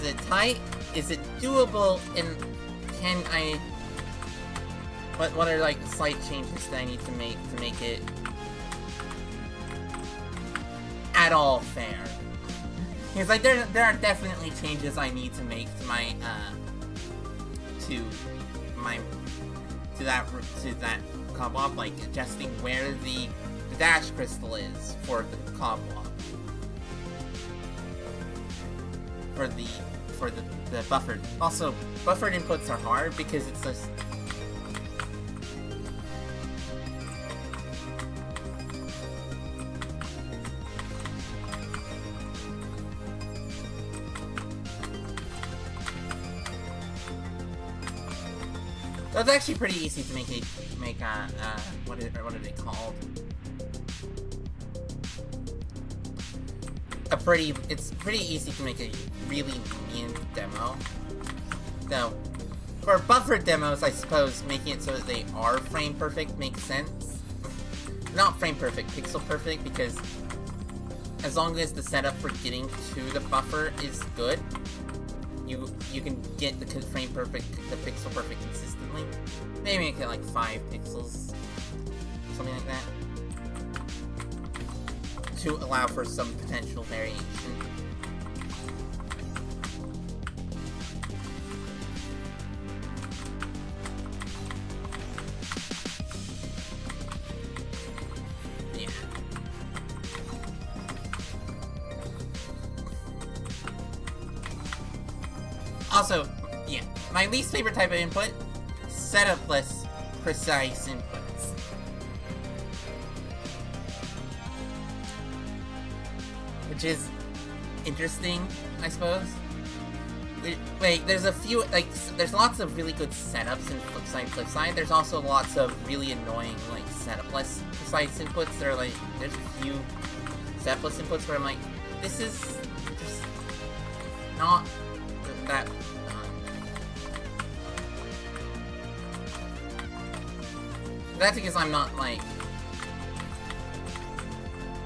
it tight? Is it doable? And can I... What are, like, slight changes that I need to make it at all fair? Because, like, there are definitely changes I need to make to my, to that cobweb, like adjusting where the dash crystal is for the cobweb. For the buffered. Also, buffered inputs are hard because it's just... So it's actually pretty easy to what are they called? It's pretty easy to make a really mean demo. So, for buffered demos, I suppose making it so that they are frame perfect makes sense. Not frame perfect, pixel perfect, because as long as the setup for getting to the buffer is good, you can get the pixel perfect consistently. Maybe make it like 5 pixels, something like that, to allow for some potential variation. Yeah. Also, yeah, my least favorite type of input, setup-less precise inputs. Which is interesting, I suppose. Like, there's a few, like, there's lots of really good setups in flip side. There's also lots of really annoying, like, setup-less precise inputs. There are, like, there's a few setup-less inputs where I'm like, this is just not that. That's because I'm not, like,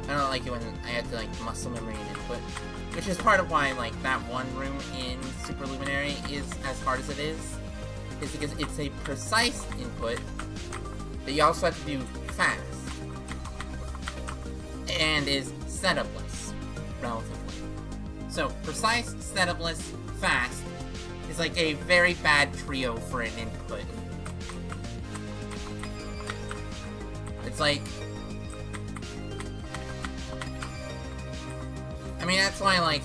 I don't like it when I have to, like, muscle memory an input. Which is part of why, like, that one room in Super Luminary is as hard as it is because it's a precise input that you also have to do fast. And is setup-less, relatively. So, precise, setup-less, fast is like a very bad trio for an input. It's like, I mean, that's why, like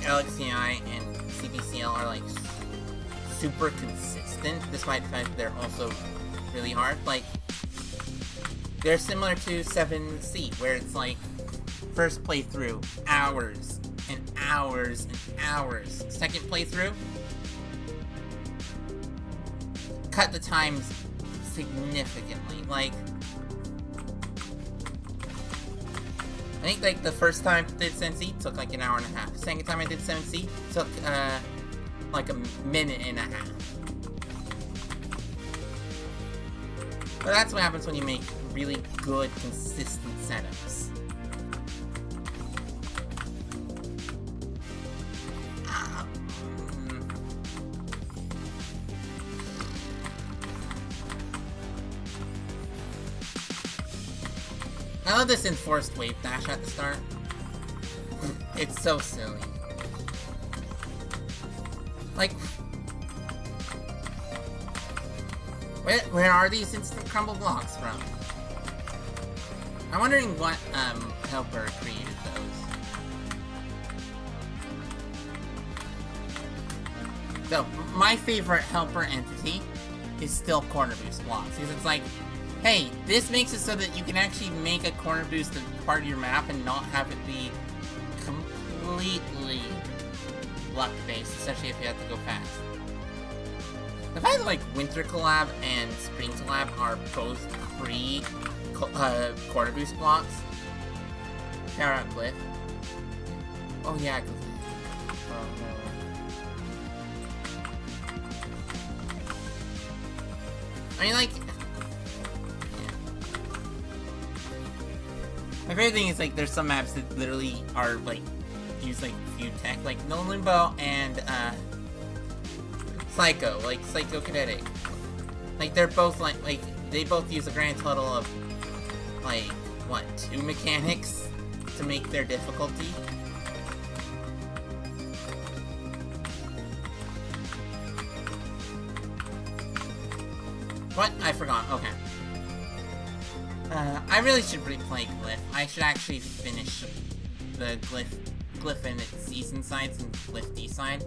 LXCI and CBCL are, like, super consistent, despite the fact that they're also really hard. Like, they're similar to 7C, where it's, like, first playthrough, hours, and hours, and hours. Second playthrough, cut the times significantly. Like, I think, like, the first time I did 7C took, like, an hour and a half. Second time I did 7C took, like, a minute and a half. But that's what happens when you make really good, consistent setups. I love this enforced wave dash at the start. It's so silly. Like, where are these instant crumble blocks from? I'm wondering what helper created those. So, my favorite helper entity is still corner boost blocks, because it's like, hey, this makes it so that you can actually make a corner boost a part of your map and not have it be completely luck-based, especially if you have to go fast. The fact that, like, Winter Collab and Spring Collab are both free corner boost blocks. Shout out Cliff. Oh yeah, Cliff. Oh no. I mean, like, my favorite thing is, like, there's some maps that literally are, like, use, like, few tech, like No Limbo and, Psycho, like, Psycho Kinetic. Like, they're both, like, they both use a grand total of, like, what, 2 mechanics to make their difficulty? What? I forgot, okay. I really should replay Glyph. I should actually finish the Glyph and its season sides and Glyph D side.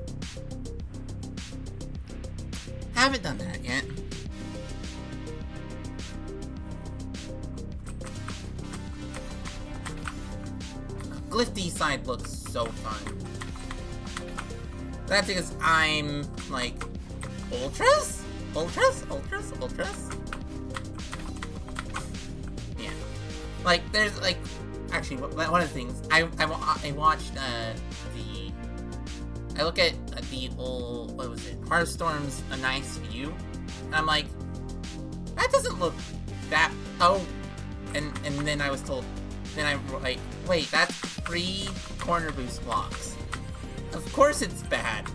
Haven't done that yet. Glyph D side looks so fun. That's because I'm, like, Ultras? Ultras? Yeah. Like, there's, like... Actually, one of the things... I watched, I look at the old... What was it? Hearthstorm's A Nice View. And I'm like... That doesn't look that... Oh... And then I was told... Then I'm like... Wait, that's 3 corner boost blocks. Of course it's bad.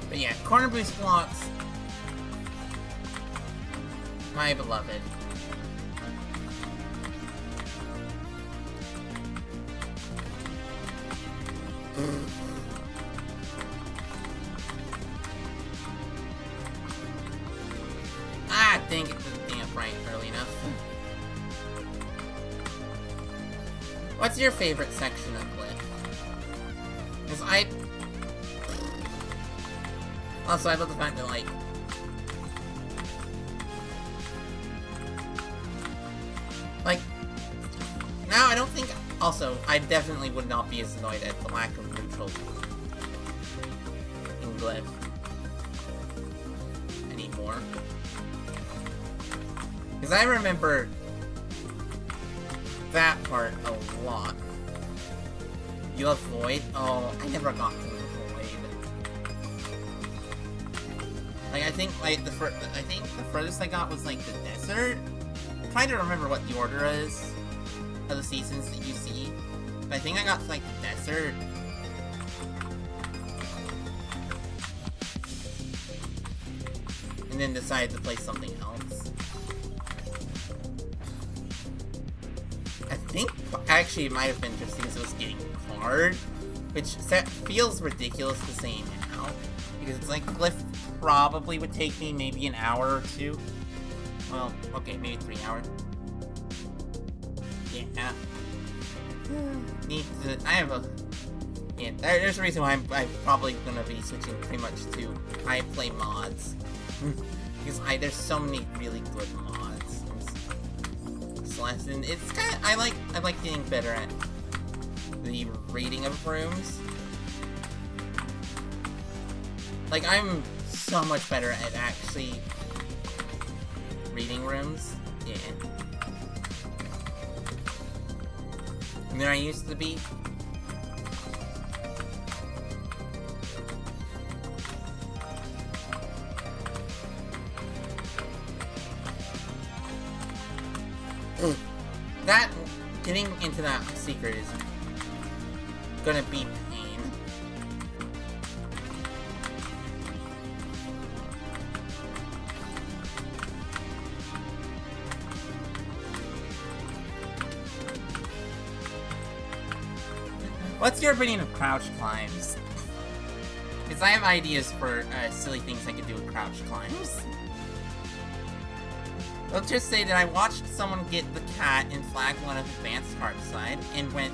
But yeah, corner boost blocks. My beloved. Ah, dang it, didn't up right early enough. What's your favorite section of Glyph? Because also, I love the fact that, like... Now, I don't think... Also, I definitely would not be as annoyed at the lack of neutral in Glyph anymore. Because I remember that part a lot. You love Void? Oh, I never got to Void. Like, I think, like, the furthest I got was, like, the desert. I'm trying to remember what the order is of the seasons that you see. But I think I got to, like, the desert. And then decided to play something else. I think, actually, it might have been just because it was getting hard. Which feels ridiculous to say now. Because it's like, Glyph probably would take me maybe an hour or 2. Well, okay, maybe 3 hours. Yeah. I have a... Yeah, there's a reason why I'm probably gonna be switching pretty much to... I play mods. Because there's so many really good mods. Celeste, and it's kinda... I like getting better at the reading of rooms. Like, I'm so much better at actually reading rooms. Yeah. Than I used to be. That, getting into that secret is gonna be pain. What's your opinion of crouch climbs? Because I have ideas for silly things I could do with crouch climbs. Let's just say that I watched someone get the cat in Flag 1 of Advanced Harpside and went,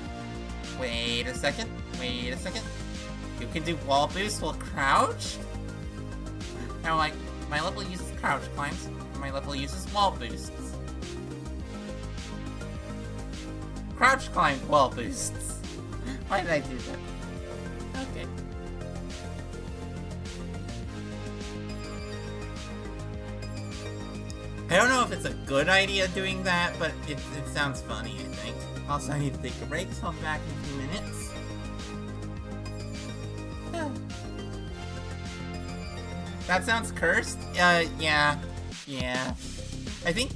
wait a second, you can do wall boost while crouched? And I'm like, my level uses crouch climbs, my level uses wall boosts. Crouch climb, wall boosts. Why did I do that? Okay. I don't know if it's a good idea doing that, but it sounds funny, I think. Also, I need to take a break, so I'll be back in a few minutes. That sounds cursed? Yeah. I think...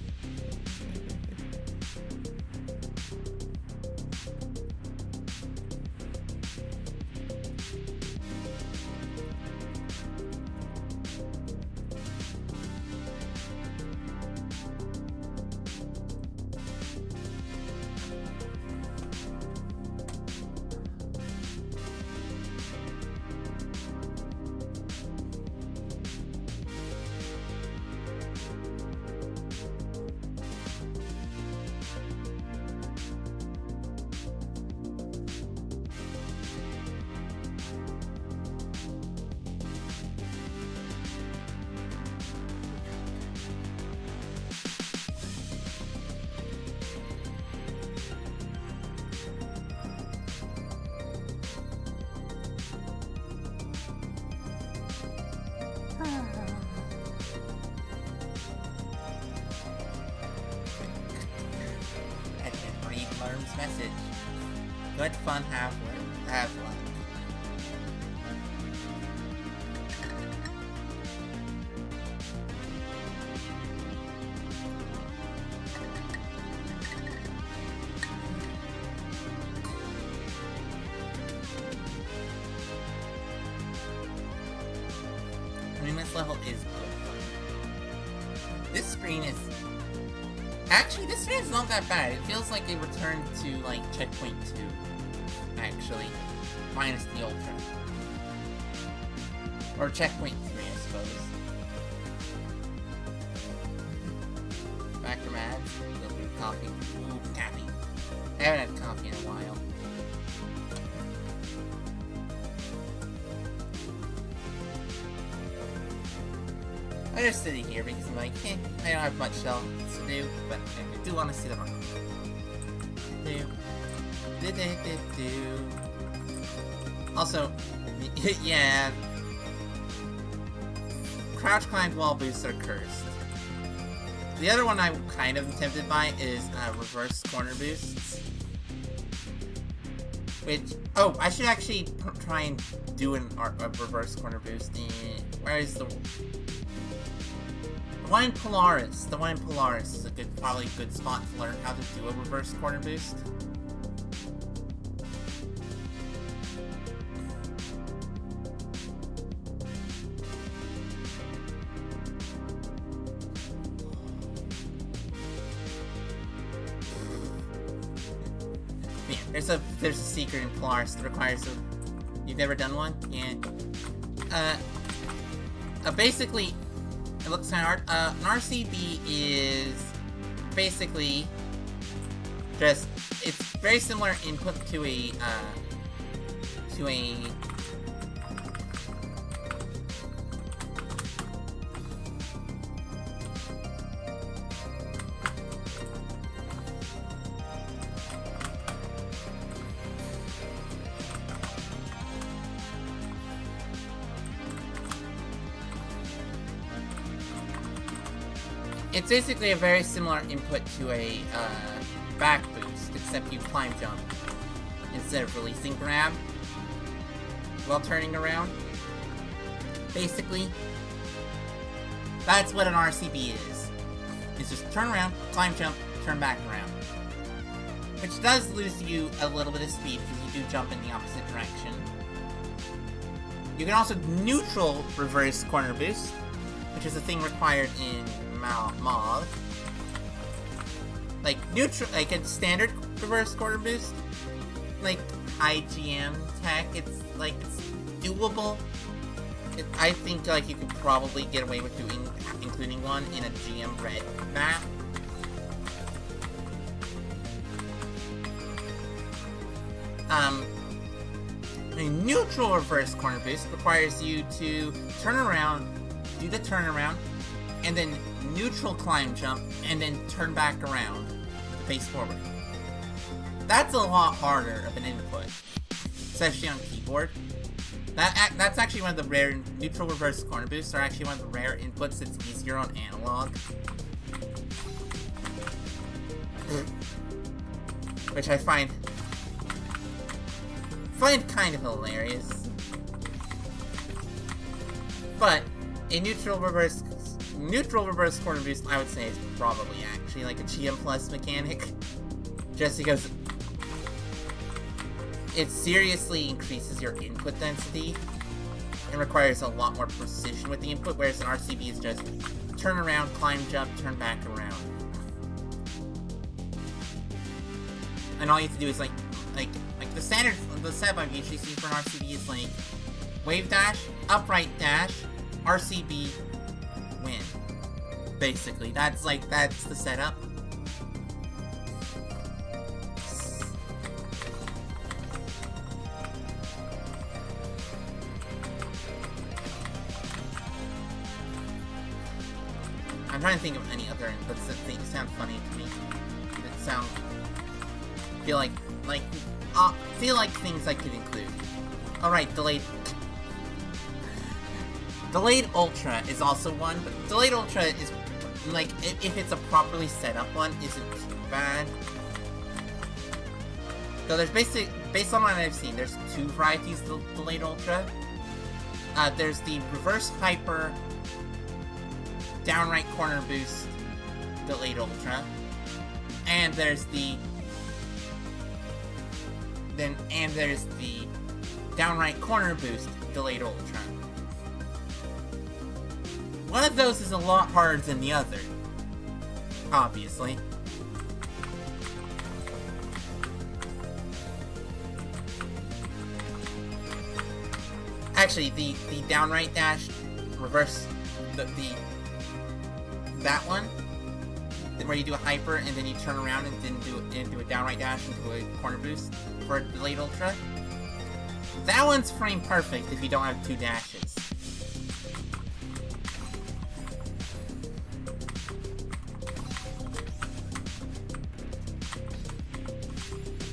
Darkmoon's message. Good fun, have luck. I mean, this level is good fun. This screen is... Actually, this screen is not that bad. It feels like they returned to, like, checkpoint 2. Actually. Minus the Ultra. Or checkpoint 3, I suppose. Back from ads. A little bit of coffee. Ooh, coffee. I haven't had coffee in a while. I'm just sitting here because I'm like, I don't have much else to do, but I do want to see the run. Also, yeah, crouch climb wall boosts are cursed. The other one I'm kind of tempted by is reverse corner boosts. Which, oh, I should actually try and do a reverse corner boost. Where is the... The one in Polaris is a probably a good spot to learn how to do a reverse corner boost. Yeah, there's a secret in Polaris that requires a... You've never done one? Yeah. Basically, it looks kind of hard. An RCB is basically just, it's very similar input to a it's basically a very similar input to a back boost, except you climb jump instead of releasing grab while turning around. Basically, that's what an RCB is. It's just turn around, climb jump, turn back around. Which does lose you a little bit of speed because you do jump in the opposite direction. You can also neutral reverse corner boost, which is a thing required in Mod. Like neutral, like a standard reverse corner boost, like IGM tech. It's doable. I think like you could probably get away with including one in a GM red map. A neutral reverse corner boost requires you to turn around, do the turnaround, and then neutral climb jump, and then turn back around to face forward. That's a lot harder of an input, especially on keyboard. That's actually one of the rare neutral reverse corner boosts are actually one of the rare inputs that's easier on analog. Which I find kind of hilarious. But a neutral reverse corner boost, I would say, is probably actually like a GM plus mechanic. Just because it seriously increases your input density and requires a lot more precision with the input, whereas an RCB is just turn around, climb jump, turn back around. And all you have to do is like the setup I've usually seen for an RCB is like wave dash, upright dash, RCB, win. Basically, that's the setup. I'm trying to think of any other inputs that sound funny to me. That feel like things I could include. Alright, delayed Ultra is also one, but delayed Ultra is, like, if it's a properly set up one, isn't too bad. So there's based on what I've seen, there's two varieties of Delayed Ultra. There's the Reverse Hyper Downright Corner Boost Delayed Ultra. And there's the Downright Corner Boost Delayed Ultra. One of those is a lot harder than the other, obviously. Actually, the downright dash reverse that one where you do a hyper and then you turn around and then do a downright dash into a corner boost for a delayed ultra. That one's frame perfect if you don't have two dashes.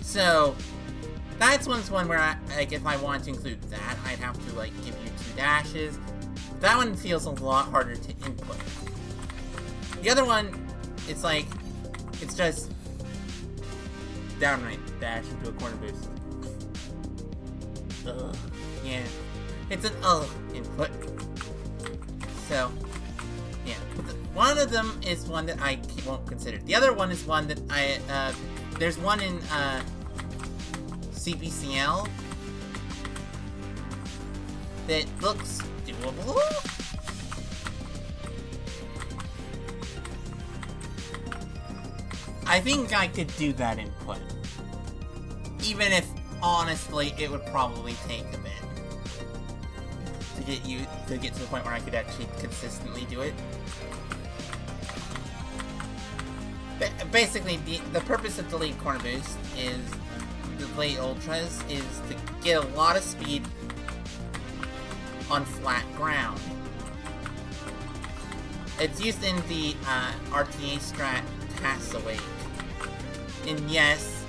So that's one where if I wanted to include that, I'd have to give you two dashes. That one feels a lot harder to input. The other one, it's just downright dash into a corner boost. Ugh. Yeah, it's an input. So yeah, one of them is one that I won't consider. The other one is one that there's one in CBCL that looks doable. I think I could do that input, even if honestly it would probably take a bit to get to the point where I could actually consistently do it. Basically, the purpose of Delayed Corner Boost is Delayed Ultras is to get a lot of speed on flat ground. It's used in the RTA strat Pass Awake. And yes,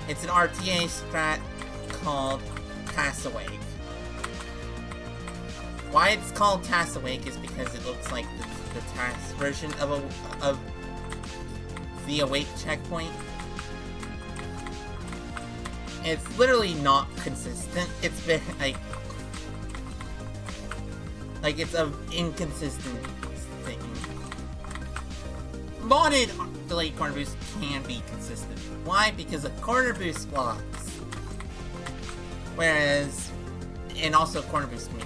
it's an RTA strat called Pass Awake. Why it's called Pass Awake is because it looks like the TAS version of the Awake checkpoint. It's literally not consistent. It's been like it's an inconsistent thing. Modded Delayed Corner Boost can be consistent. Why? Because of corner boost blocks. Whereas, and also corner boost me.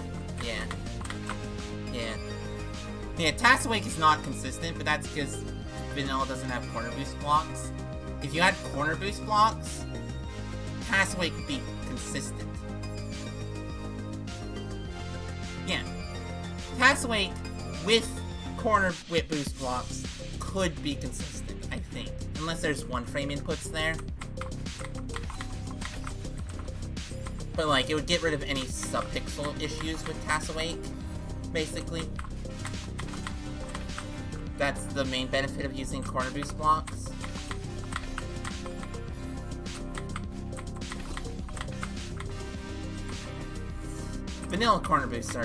Yeah, TAS Awake is not consistent, but that's because vanilla doesn't have corner boost blocks. If you had corner boost blocks, TAS Awake would be consistent. Yeah. TAS Awake with corner whip boost blocks could be consistent, I think. Unless there's one frame inputs there. But it would get rid of any subpixel issues with TAS Awake, basically. That's the main benefit of using corner boost blocks. Vanilla corner boosts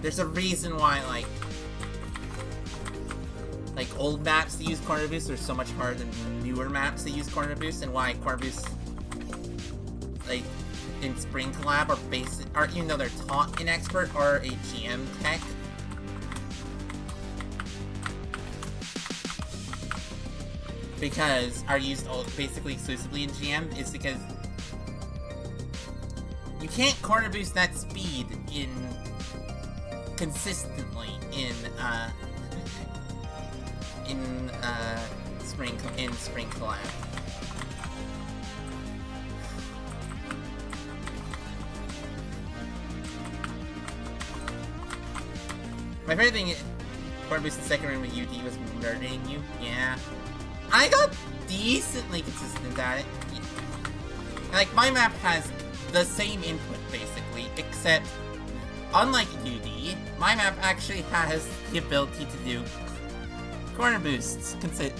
there's a reason why, old maps that use corner boosts are so much harder than newer maps that use corner boosts, and why corner boosts, in Spring Collab even though they're taught in Expert, are a GM tech. Because are used basically exclusively in GM is because you can't corner boost that speed consistently in Spring Collab. My favorite thing is corner boost in second room with UD was murdering you. Yeah. I got decently consistent at it. My map has the same input, basically, except, unlike UD, my map actually has the ability to do corner boosts, consistently.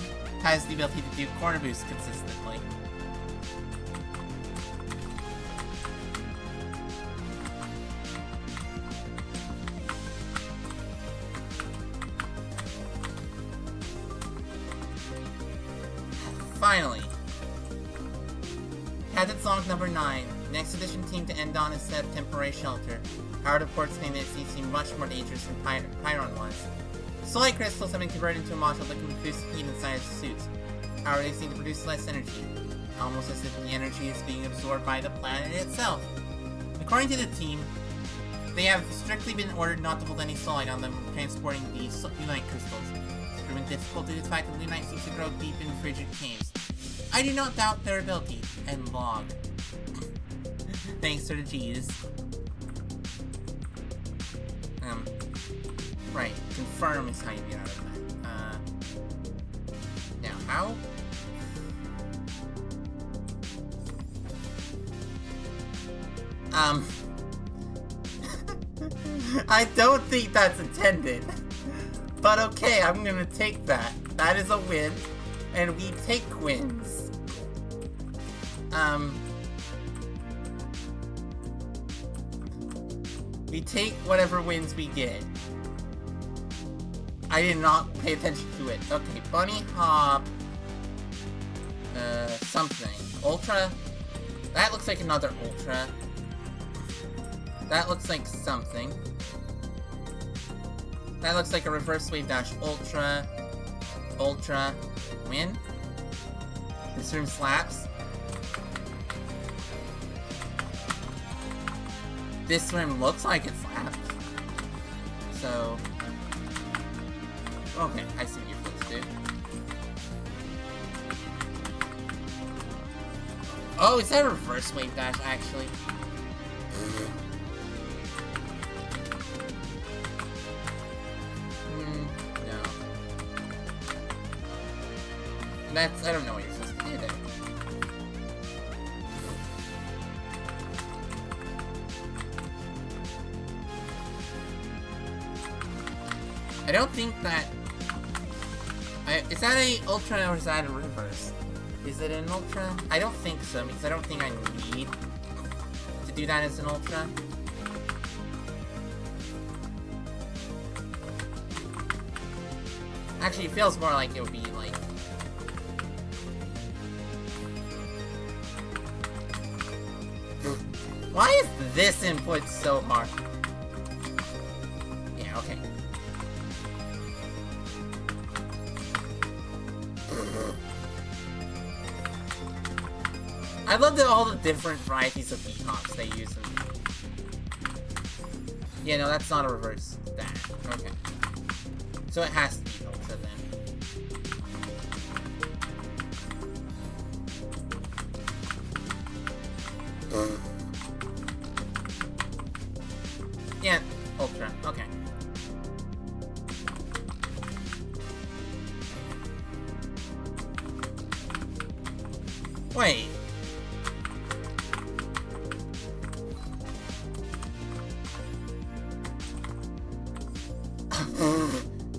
Finally. Captain Song number 9. Next edition team to end on is set up temporary shelter. Power reports claim that it seems to be much more dangerous than Pyron was. Soy crystals have been converted into a module that can produce heat inside its suits. However, they seem to produce less energy, almost as if the energy is being absorbed by the planet itself. According to the team, they have strictly been ordered not to hold any sunlight on them when transporting these Lunite crystals. It's proven difficult due to the fact that Lunite seems to grow deep in frigid caves. I do not doubt their ability. And log. Thanks for the G's. Right. Confirm is how you get out of that. Now, how? I don't think that's intended. But okay, I'm gonna take that. That is a win. And we take wins. We take whatever wins we get. I did not pay attention to it. Okay, Bunny Hop. Something. Ultra? That looks like another Ultra. That looks like something. That looks like a reverse wave dash. Ultra. Ultra. Win? This room slaps. This room looks like it slaps. So... okay, I see what you're supposed to do. Oh, is that a reverse wave dash, actually? No. That's... I don't know what you're supposed to do there. I don't think that... is that a Ultra or is that a reverse? Is it an Ultra? I don't think so, because I don't think I need to do that as an Ultra. Actually, it feels more like it would be like... why is this input so hard? Yeah, okay. I love all the different varieties of beat hops they use. Yeah, no, that's not a reverse dash. Okay. So it has to be Ultra then. Yeah, Ultra. Okay. Wait.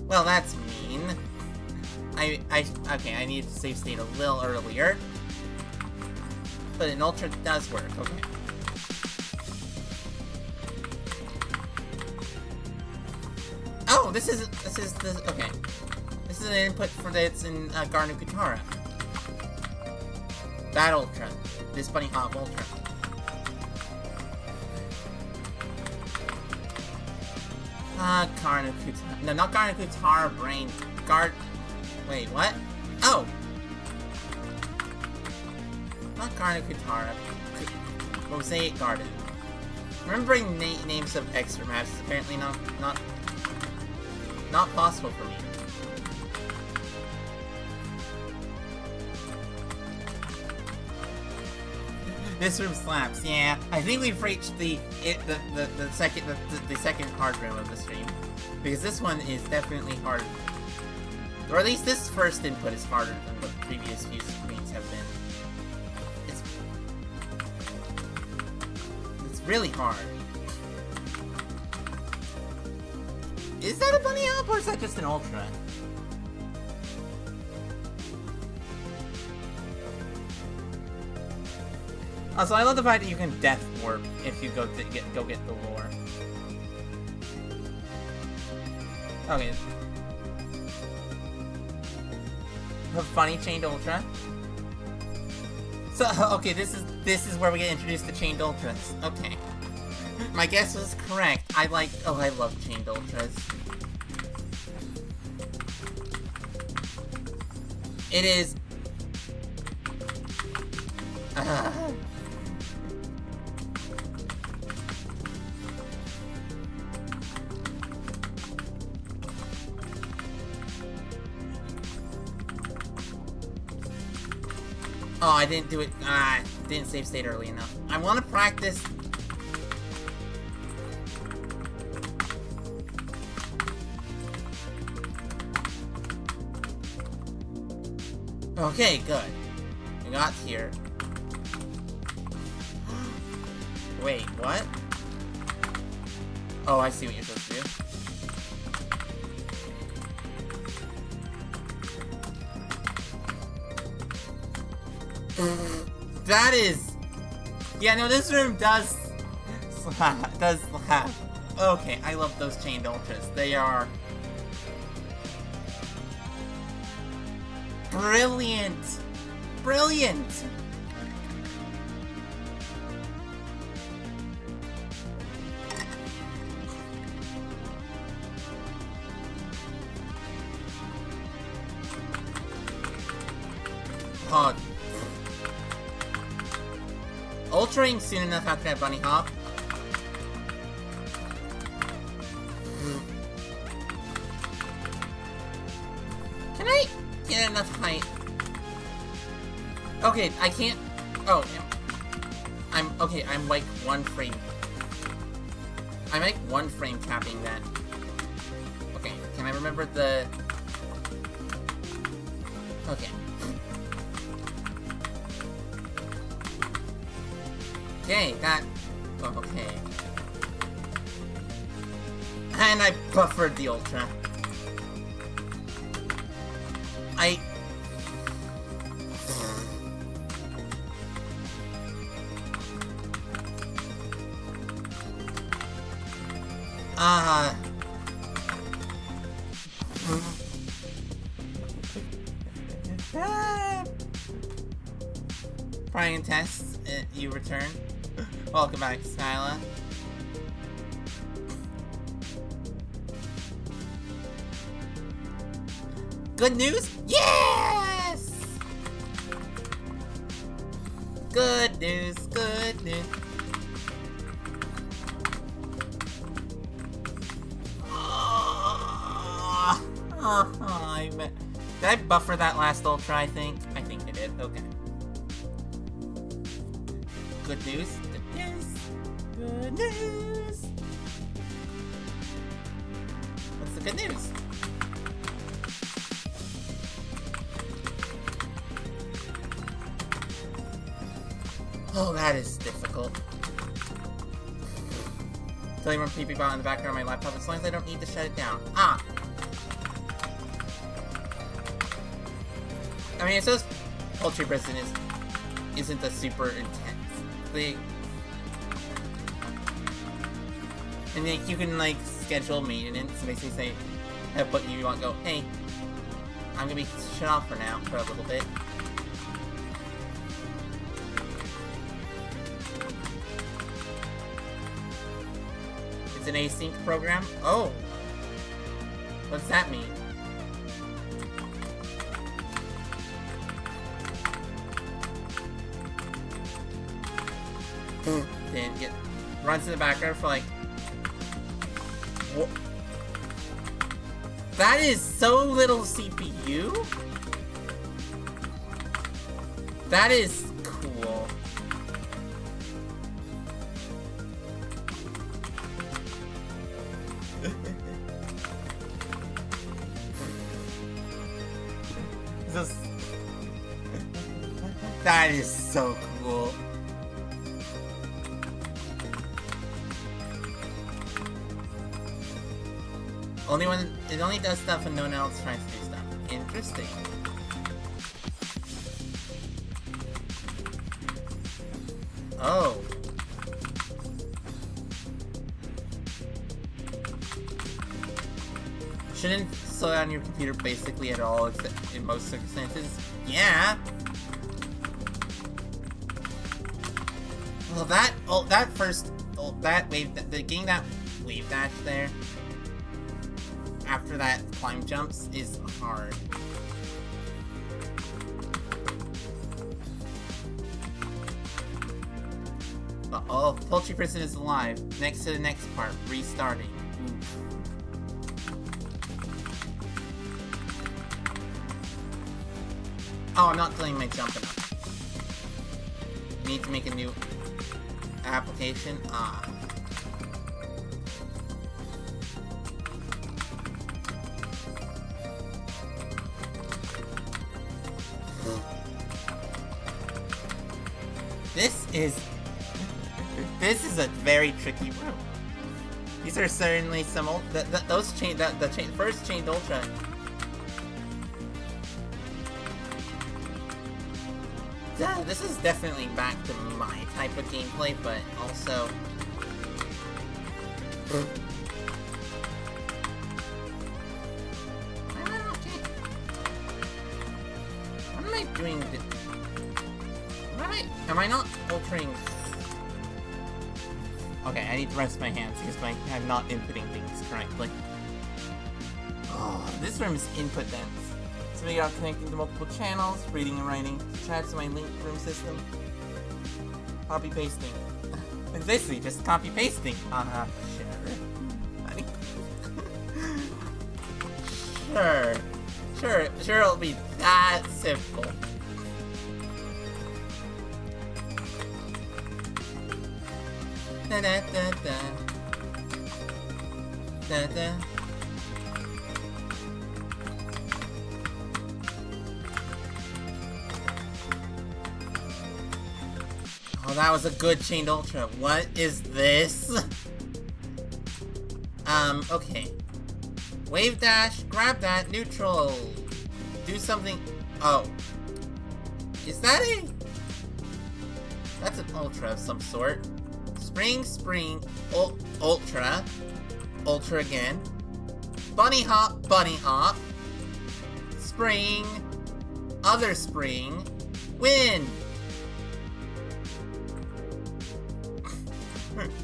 Well, that's mean. Okay, I need to save state a little earlier. But an Ultra does work, okay. Oh, this is okay. This is an input for that's in Garnu Katara. That Ultra. This Bunny Hop Ultra. Garnu Katara. No, not Garnu Katara Brain. Wait, what? Oh! Not Garnu Katara. Mosaic Garden. Remembering names of extra maps is apparently not possible for me. This room slaps. Yeah, I think we've reached the second hard room of the stream, because this one is definitely hard, or at least this first input is harder than what the previous few screens have been. It's really hard. Is that a bunny hop or is that just an Ultra? Also, I love the fact that you can death warp if you go get the lore. Okay. A funny chained Ultra. So, okay, this is where we get introduced to Chained Ultras. Okay. My guess was correct. I love Chained Ultras. It is... Oh, I didn't do it. Didn't save state early enough. I want to practice. Okay, good. We got here. Wait, what? Oh, I see what you're supposed to do. That is... Yeah, no, this room does slap. Okay, I love those Chained Ultras. They are... brilliant! Brilliant! Oh. Ultraing soon enough after that bunny hop. Can I get enough height? Okay, I can't. Oh, I'm okay. I'm like one frame. I'm like one frame tapping that. Okay, can I remember the? Okay. Okay, that... Oh, okay. And I buffered the Ultra. Prying tests, you return. Welcome back, Skyla. Good news? Yes! Good news, good news. Did I buffer that last Ultra, I think? I think I did, okay. Good news, good news, good news. What's the good news? Oh, that is difficult. Tell you when PP bot in the background of my laptop, as long as I don't need to shut it down. Ah! I mean, it says Poultry Prison isn't a super intense thing. And like, you can like schedule maintenance, basically say, have what you want, go, hey, I'm gonna be shut off for now, for a little bit. It's an async program? Oh! What's that mean? Then it runs in the background for like... What? That is so little CPU? That is cool. That is so cool. It only does stuff when no one else tries to do stuff. Interesting. Oh. Shouldn't slow down your computer basically at all, except in most circumstances. Yeah. Well, getting that wave dash there after that climb jumps is hard. Oh, Poultry Person is alive. Next to the next part, restarting. Oof. Oh, I'm not doing my jump enough. Need to make a new application. Ah. This is a very tricky room. These are certainly some old. The first chained ultra. Yeah, this is definitely back to my type of gameplay, but also. What am I doing? Am I not altering? Okay, I need to rest my hands because I'm not inputting things correctly. Oh, this room is input dense. So we are connecting to multiple channels, reading and writing chats to my link room system. Copy pasting. It's basically just copy pasting. Sure. Sure it'll be that simple. Da da da da. Da da. Oh, that was a good chained ultra. What is this? Okay. Wave dash, grab that, neutral. Do something. Oh. Is that a... That's an ultra of some sort. Spring, ultra. Ultra again. Bunny hop. Spring. Other spring. Win.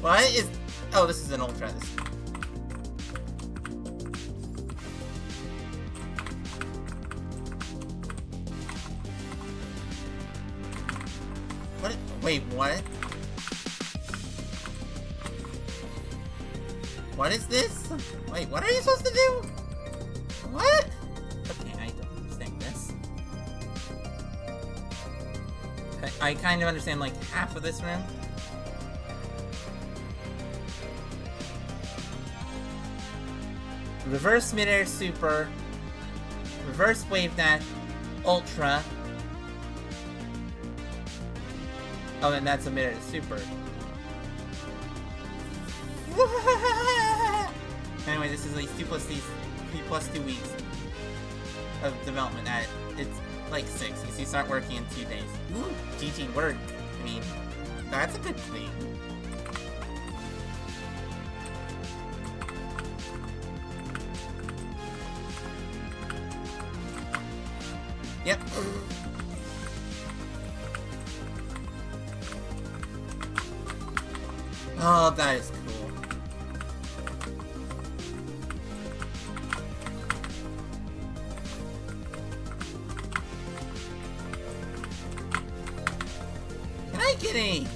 What is... Oh, this is an ultra. What? Wait, what? What is this? Wait, what are you supposed to do? What? Okay, I don't understand this. I kind of understand like half of this room. Reverse midair super. Reverse wave dash. Ultra. Oh, and that's a midair super. Anyway, this is at least 3 plus 2 weeks of development at it. It's like 6, because you start working in 2 days. Ooh, GG work. I mean, that's a good thing. Yep. Oh, that is cool. Can I get a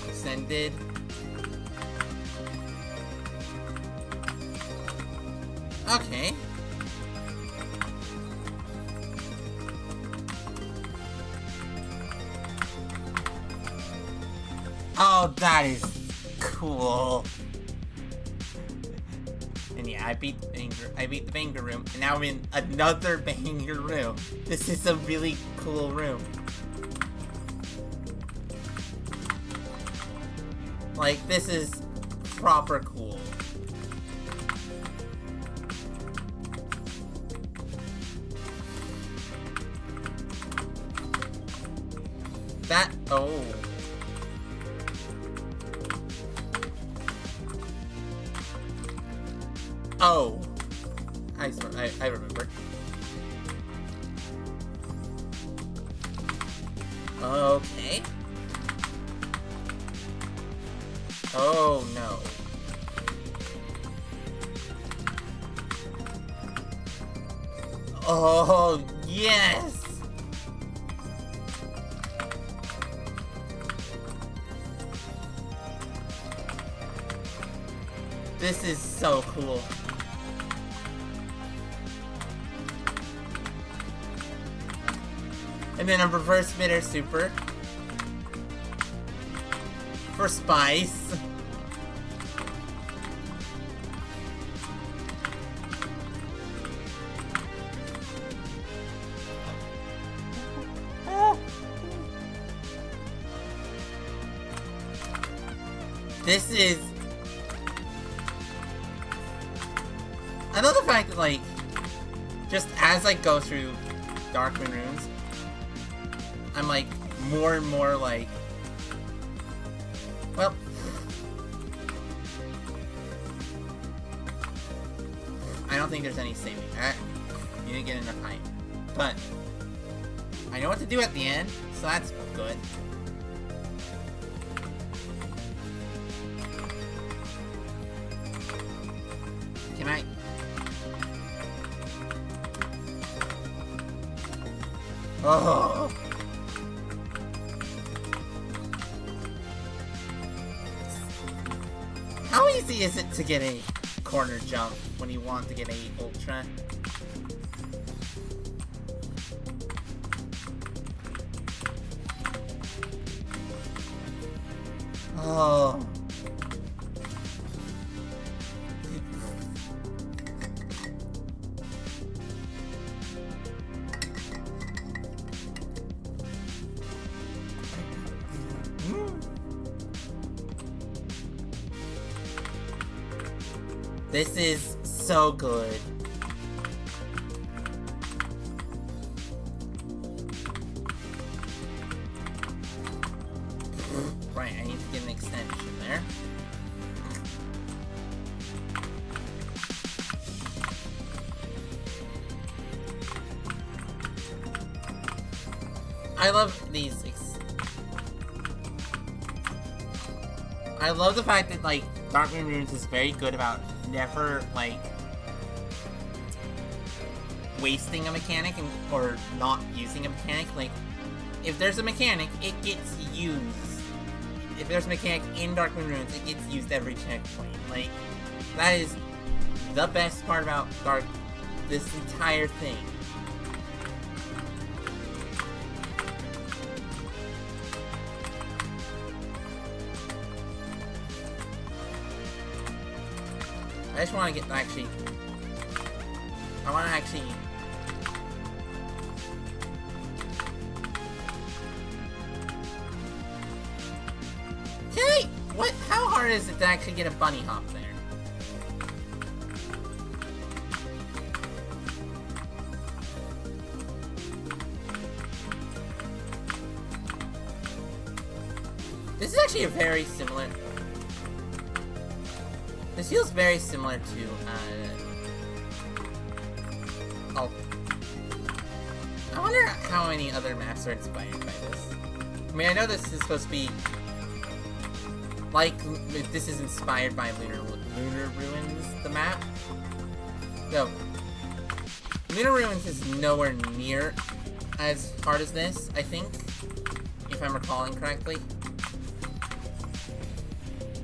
extended? Okay. Oh, that is cool. And yeah, I beat the banger room, and now I'm in another banger room. This is a really cool room. Like, this is proper cool. That, oh. Oh, I remember. Okay. Oh no. Oh, yes! This is so cool. And then a reverse bitter super. For spice. This is... I love the fact that, like, just as I go through Darkmoon runes, I'm, like, more and more, like... Well... I don't think there's any saving. You didn't get enough height. But... I know what to do at the end, so that's good. Can I... Oh! How easy is it to get a corner jump when you want to get a ultra? Oh... This is so good. Right, I need to get an extension there. I love these. I love the fact that, like, Darkmoon Runes is very good about never, like, wasting a mechanic or not using a mechanic. Like, if there's a mechanic, it gets used. If there's a mechanic in Darkmoon Runes, it gets used every checkpoint. Like, that is the best part about this entire thing. I just want to get actually... I want to actually... Okay! What? How hard is it to actually get a bunny hop there? This is actually a very similar... This feels very similar to, I wonder how many other maps are inspired by this. I mean, I know this is supposed to be... Like, this is inspired by Lunar Ruins, the map. No. Lunar Ruins is nowhere near as hard as this, I think. If I'm recalling correctly.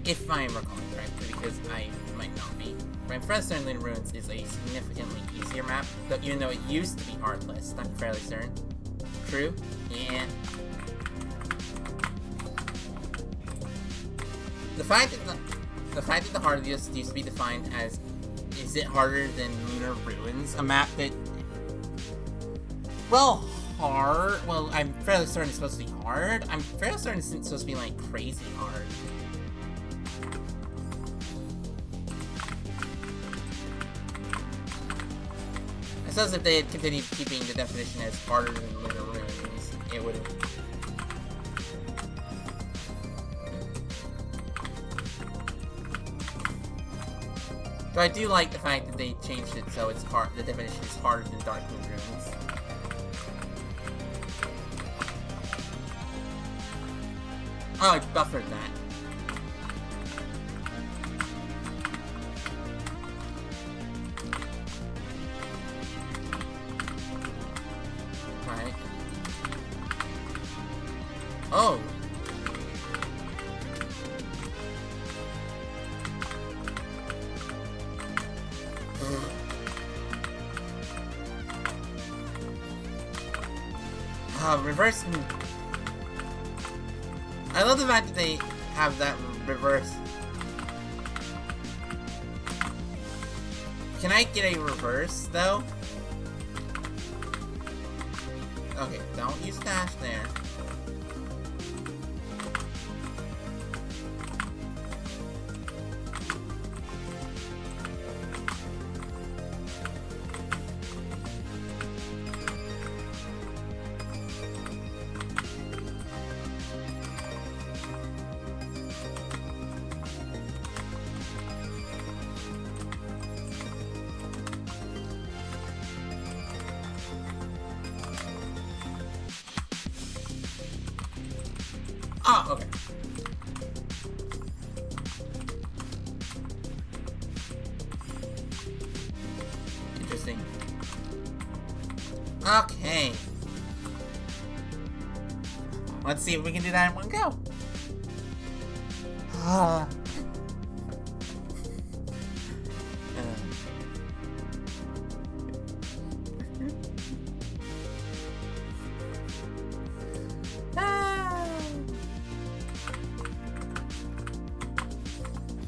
If I'm recalling correctly, because I might not be. I'm fairly certain Lunar Ruins is a significantly easier map, though even though it used to be hardless, I'm fairly certain. True? Yeah. The fact that the hardest used to be defined as, is it harder than Lunar Ruins, a map that, well, hard. Well, I'm fairly certain it's supposed to be hard. I'm fairly certain it's supposed to be like crazy hard. I suppose if they had continued keeping the definition as harder than Lunar Ruins, it would have. But I do like the fact that they changed it so it's hard. The definition is harder than Darkmoon Ruins. Oh, I buffered that. Right. Oh. Reverse. I love the fact that they have that reverse. Can I get a reverse though? Okay, don't use dash there. Ah, okay. Interesting. Okay. Let's see if we can do that in one go.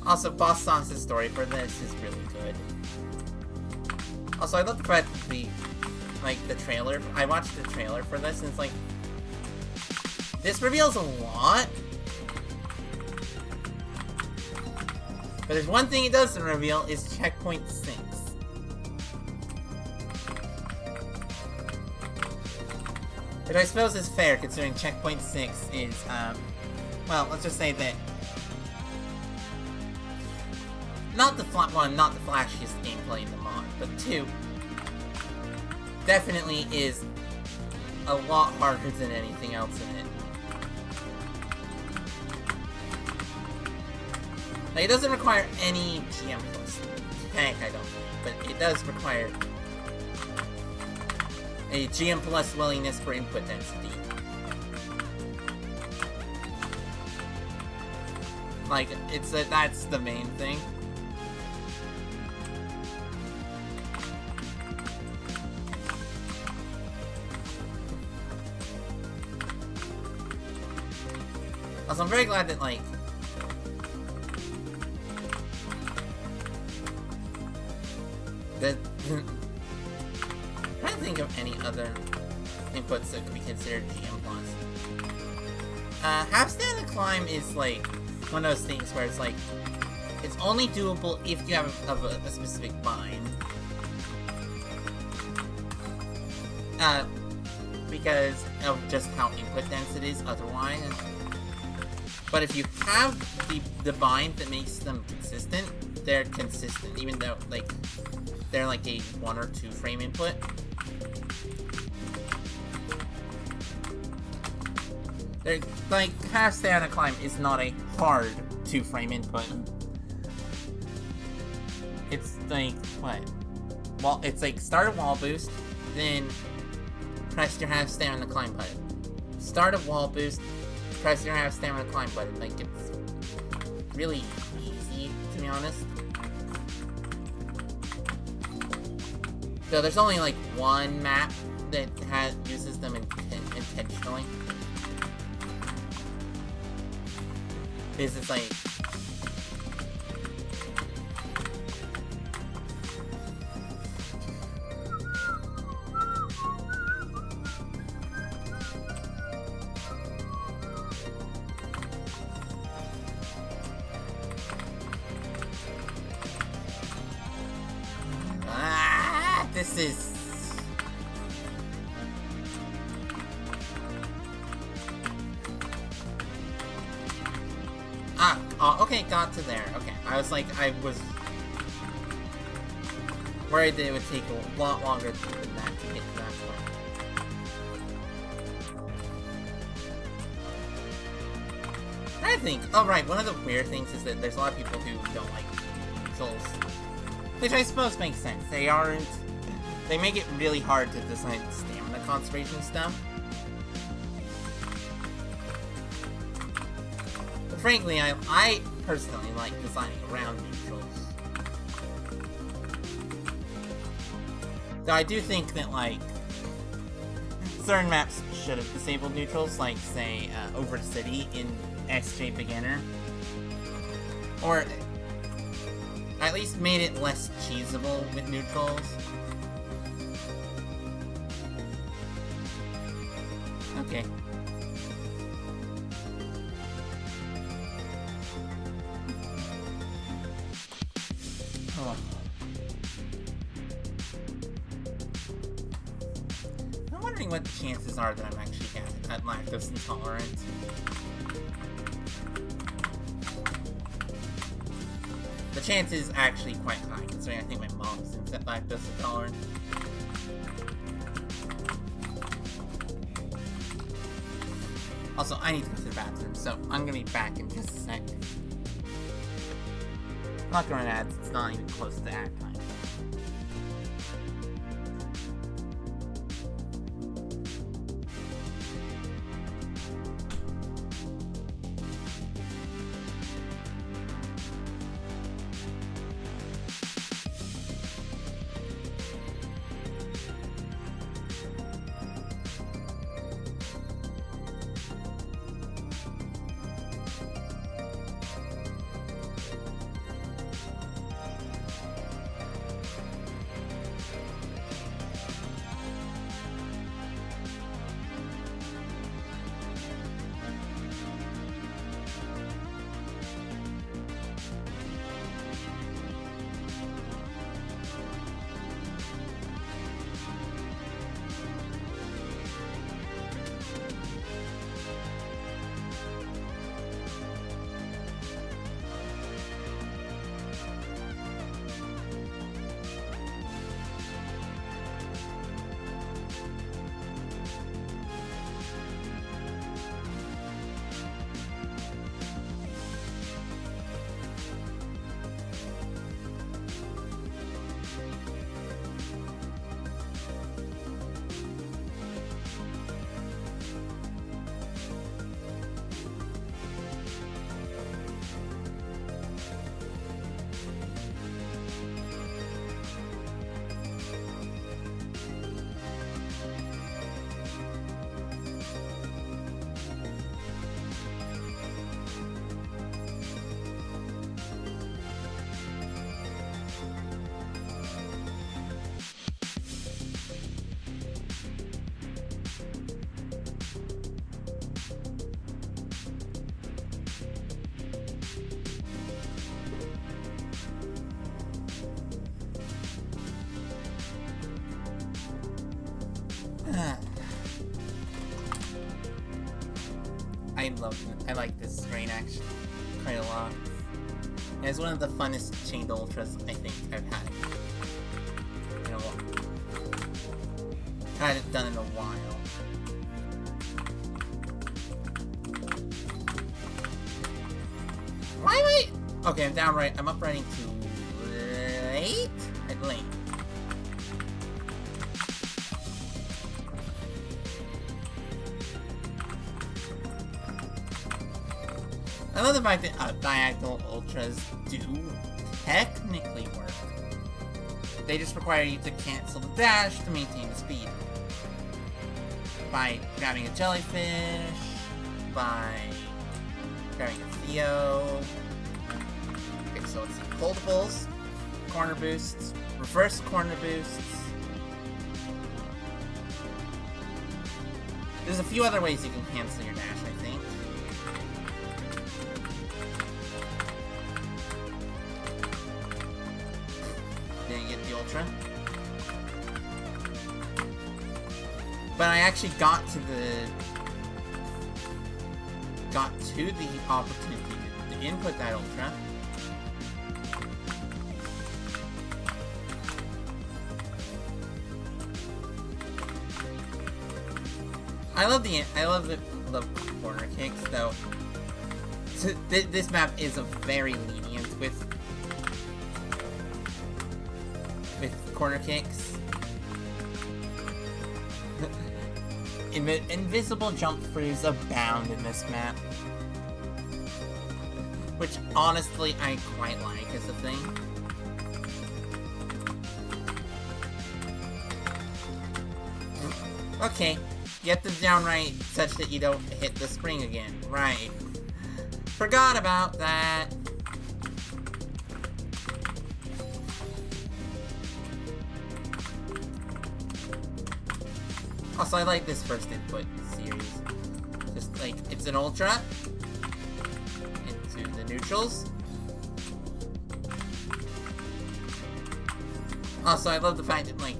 Also, Boss Songs' story for this is really good. Also, I love the fact that the trailer. I watched the trailer for this, and it's like, this reveals a lot. But there's one thing it doesn't reveal, is Checkpoint 6. Which I suppose is fair, considering Checkpoint 6 is, well, let's just say that not the flashiest gameplay in the mod, but 2 definitely is a lot harder than anything else in it. Like, it doesn't require any GM plus tank, I don't think, but it does require a GM plus willingness for input density. Like, that's the main thing. Also, I'm very glad that, like, that I'm trying to think of any other inputs that could be considered GM plus. Half stand and climb is like one of those things where it's like, it's only doable if you have a specific bind. Because of just how input dense it is otherwise. But if you have the bind that makes them consistent, they're consistent, even though, like, they're like a 1 or 2 frame input. They're, like, half stand and climb is not a hard 2 frame input. It's like, what? Well, it's like, start a wall boost, then press your half stand on the climb button. Start a wall boost, press your half stand on the climb button. Like, it's really easy, to be honest. So there's only like one map that uses them intentionally. This is like, this is... okay, got to there. Okay, I was worried that it would take a lot longer than that to get to that point. to think. Oh, right, one of the weird things is that there's a lot of people who don't like neutrals. Which I suppose makes sense. They make it really hard to design stamina conservation stuff. But frankly, I personally like designing around neutrals. Though I do think that, like, certain maps should have disabled neutrals, like, say, Over the City in SJ Beginner. Or at least made it less cheesable with neutrals. Okay. Oh. I'm wondering what the chances are that I'm actually lactose intolerant. The chance is actually quite high, considering I think my mom's lactose intolerant. Also, I need to go to the bathroom, so I'm gonna be back in just a sec. I'm not gonna run ads, it's not even close to ad time. I like this strain actually quite a lot. It's one of the funnest chained ultras I think I've had. You know, had it done in a while. Why am I? Okay, I'm down right. I'm up running too late. At late. I love the fact that diagonal ultras do technically work. They just require you to cancel the dash to maintain the speed. By grabbing a jellyfish, by grabbing a Theo. Okay, so let's see. Holdables, corner boosts, reverse corner boosts. There's a few other ways you can cancel your dash, I think. But I actually got to the opportunity to input that ultra. I love the corner kicks though. This map is a very lenient with corner kicks. Invisible jump throughs abound in this map, which honestly I quite like as a thing. Okay, get them down right such that you don't hit the spring again. Right. Forgot about that. Also, I like this first input series. Just like, it's an ultra into the neutrals. Also, I love the fact that like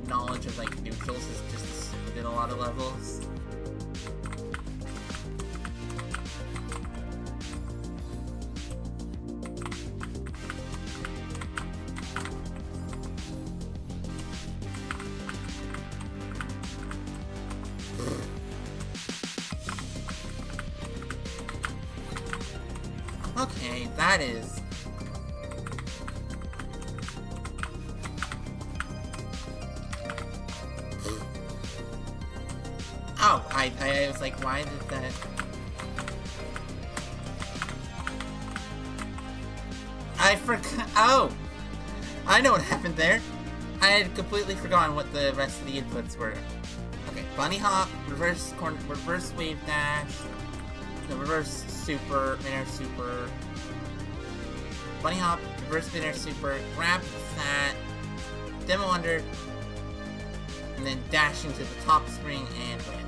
knowledge of like neutrals is just assumed in a lot of levels. Okay, that is... Oh, I was like, why did that... I forgot... Oh! I know what happened there. I had completely forgotten what the rest of the inputs were. Okay, bunny hop, reverse wave dash, the reverse super, mid-air super, bunny hop, reverse mid-air super, grab that, demo under, and then dash into the top spring and win.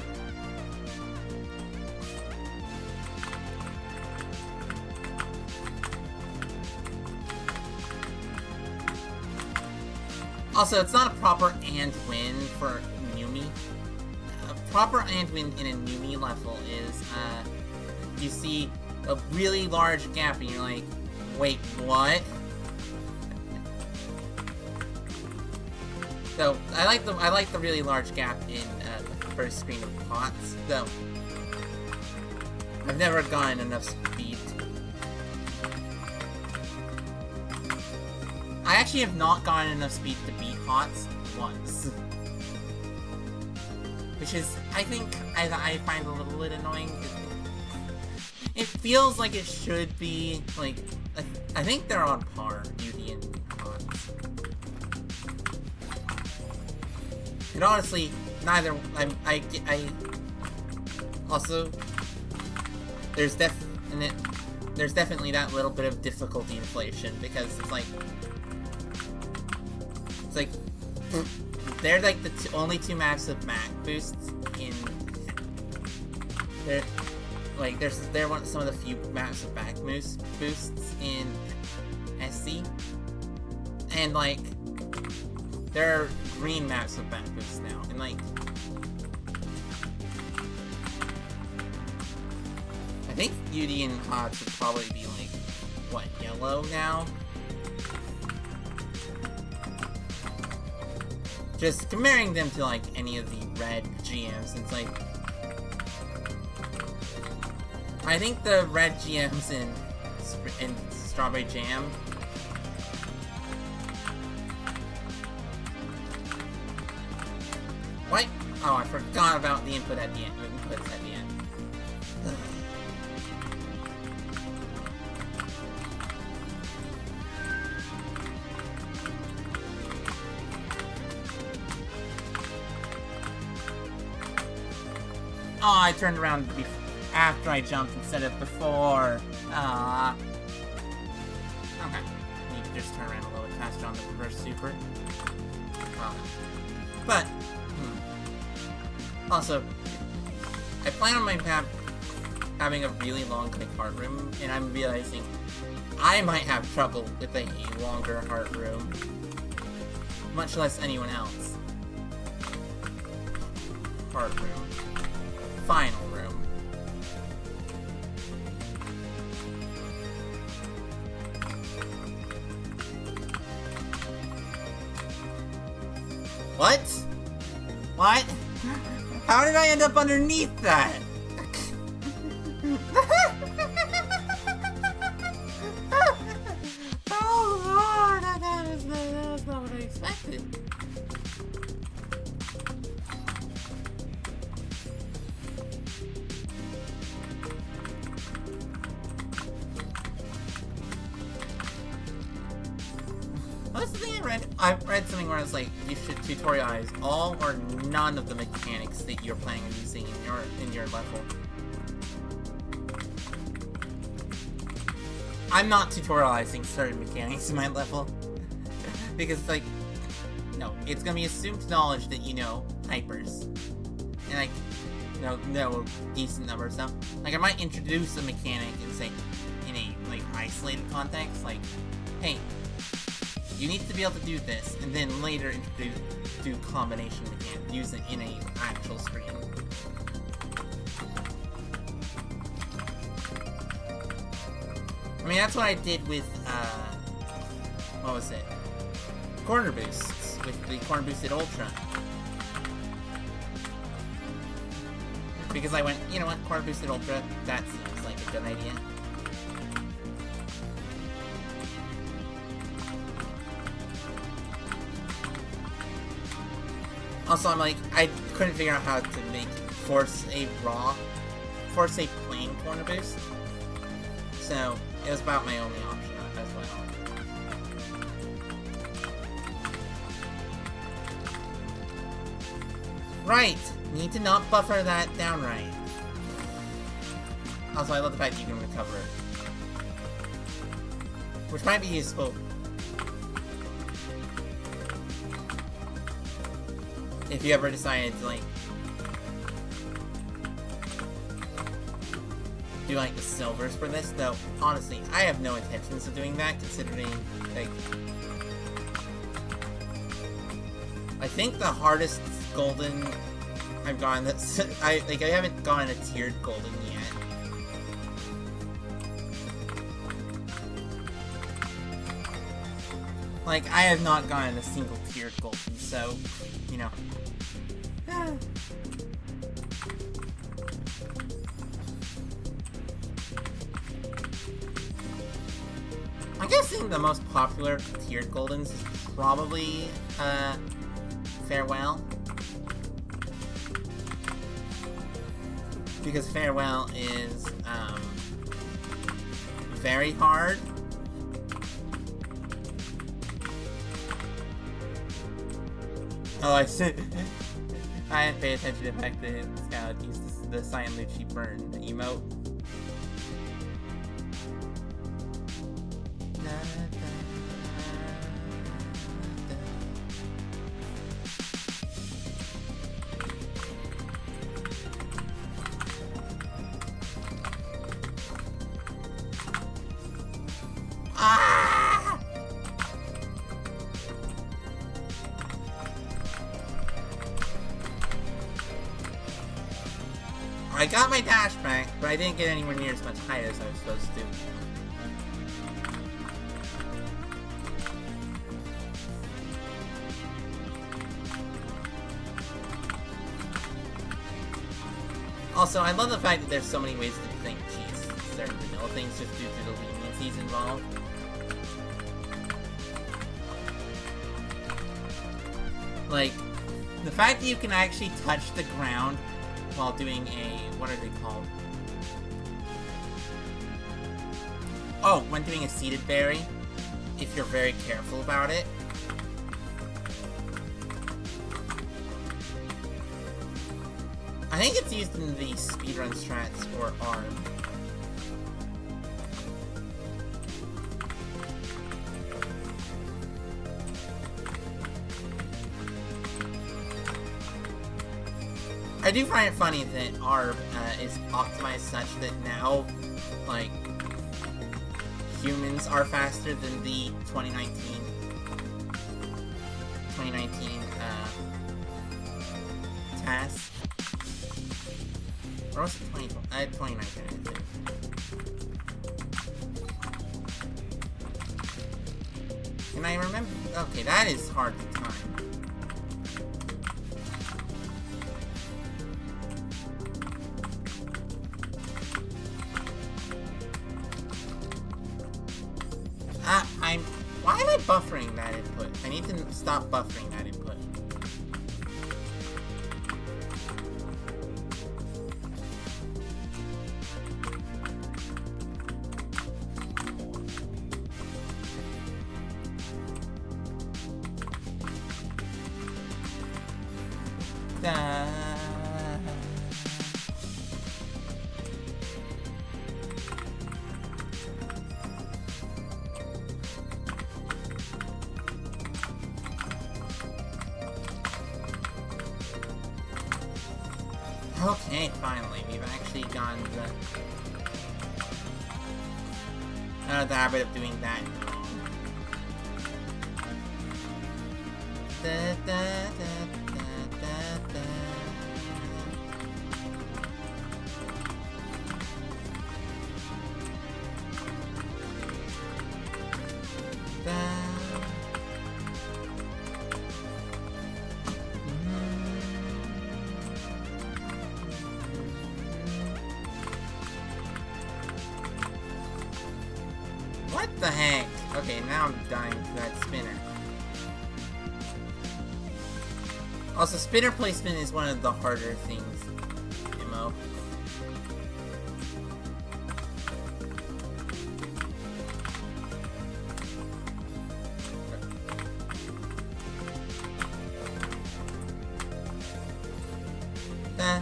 Also, it's not a proper and win for Numi. A proper and win in a Numi level is, you see a really large gap and you're like, wait, what? So, I like the really large gap in, the first screen of pots, though. I've never gotten enough speed. I actually have not gotten enough speed to beat HOTS once. Which is, I think, I find a little bit annoying. It feels like it should be, like, I think they're on par, Beauty and HOTS. And honestly, neither, also, there's definitely that little bit of difficulty inflation, because it's like, they're like the only two maps of Mac boosts in. They're some of the few maps of Mac boosts in SC, and like there are green maps of Mac boosts now, and like I think Beauty and HOTS would probably be like what, yellow now. Just comparing them to, like, any of the red GMs, it's like... I think the red GMs in Strawberry Jam... What? Oh, I forgot about the inputs at the end. Oh, I turned around after I jumped instead of before. Okay. You can just turn around a little bit faster on the reverse super. But, also, I plan on my map having a really long, quick heart room, and I'm realizing I might have trouble with a longer heart room. Much less anyone else. Heart room. Final room. What? What? How did I end up underneath that? it. What's the thing I read something where it's like you should tutorialize all or none of the mechanics that you're planning on using in your level. I'm not tutorializing certain mechanics in my level because like no, it's gonna be assumed knowledge that you know hypers and like know a decent number of stuff. Like I might introduce a mechanic and say in a like isolated context, like, hey, you need to be able to do this, and then later do combination mechanic, use it in a actual screen. I mean, that's what I did with, what was it? Corner boosts, with the corner boosted ultra. Because I went, you know what, corner boosted ultra, that seems like a good idea. Also, I'm like, I couldn't figure out how to force a plain corner boost. So, it was about my only option as well. Right! Need to not buffer that down right. Also, I love the fact that you can recover it. Which might be useful. If you ever decided to, like, do, like, the silvers for this, though, honestly, I have no intentions of doing that, considering, like, I think the hardest golden I've gotten, I haven't gotten a tiered golden yet. Like, I have not gotten a single tiered golden, so, you know. I'm guessing the most popular tiered goldens is probably, Farewell. Because Farewell is, very hard. Oh, I didn't pay attention to the fact that Skylar used the Cyan Lucci burn emote. I got my dash back, but I didn't get anywhere near as much height as I was supposed to. Also, I love the fact that there's so many ways to think cheese certain vanilla things just due to the leniencies involved. Like, the fact that you can actually touch the ground while doing a, what are they called? Oh, when doing a seeded berry, if you're very careful about it. I think it's used in the speedrun strats for ARM. I do find it funny that ARB is optimized such that now, like, humans are faster than the 2019 task. Or was it 2019, I think. Can I remember? Okay, that is hard to time. Why am I buffering that input. I need to stop buffering that input. Okay, finally, we've actually gotten out of the habit of doing that. Da, da, da, da, da, da. What the heck? Okay, now I'm dying to that spinner. Also, spinner placement is one of the harder things in MMO. Da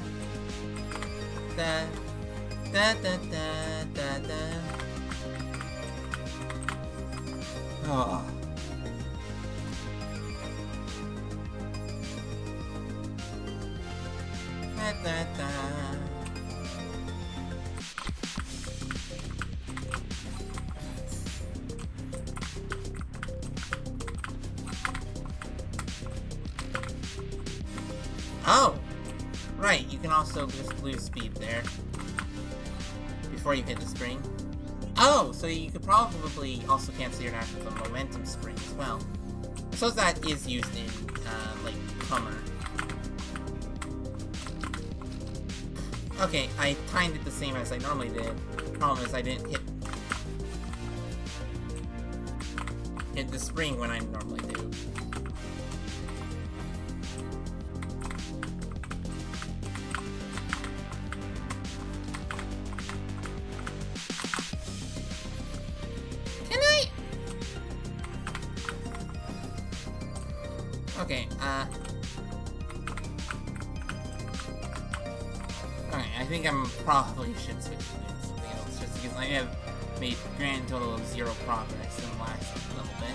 da da da da da da. Oh. Da, da, da. Oh! Right, you can also just lose speed there before you hit the spring. Oh, so you could probably also cancel your dash with a momentum spring as well. I suppose that is used in, like, Hummer. Okay, I timed it the same as I normally did. Problem is I didn't hit the spring when I normally do. Okay, alright, I think I'm probably should switch to something else, just because I have made a grand total of 0 progress in the last little bit.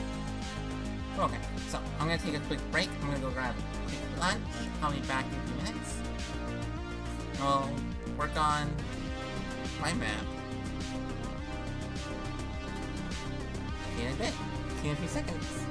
Okay, so I'm gonna take a quick break, I'm gonna go grab a quick lunch, I'll be back in a few minutes. I'll work on my map. See you in a bit. See you in a few seconds.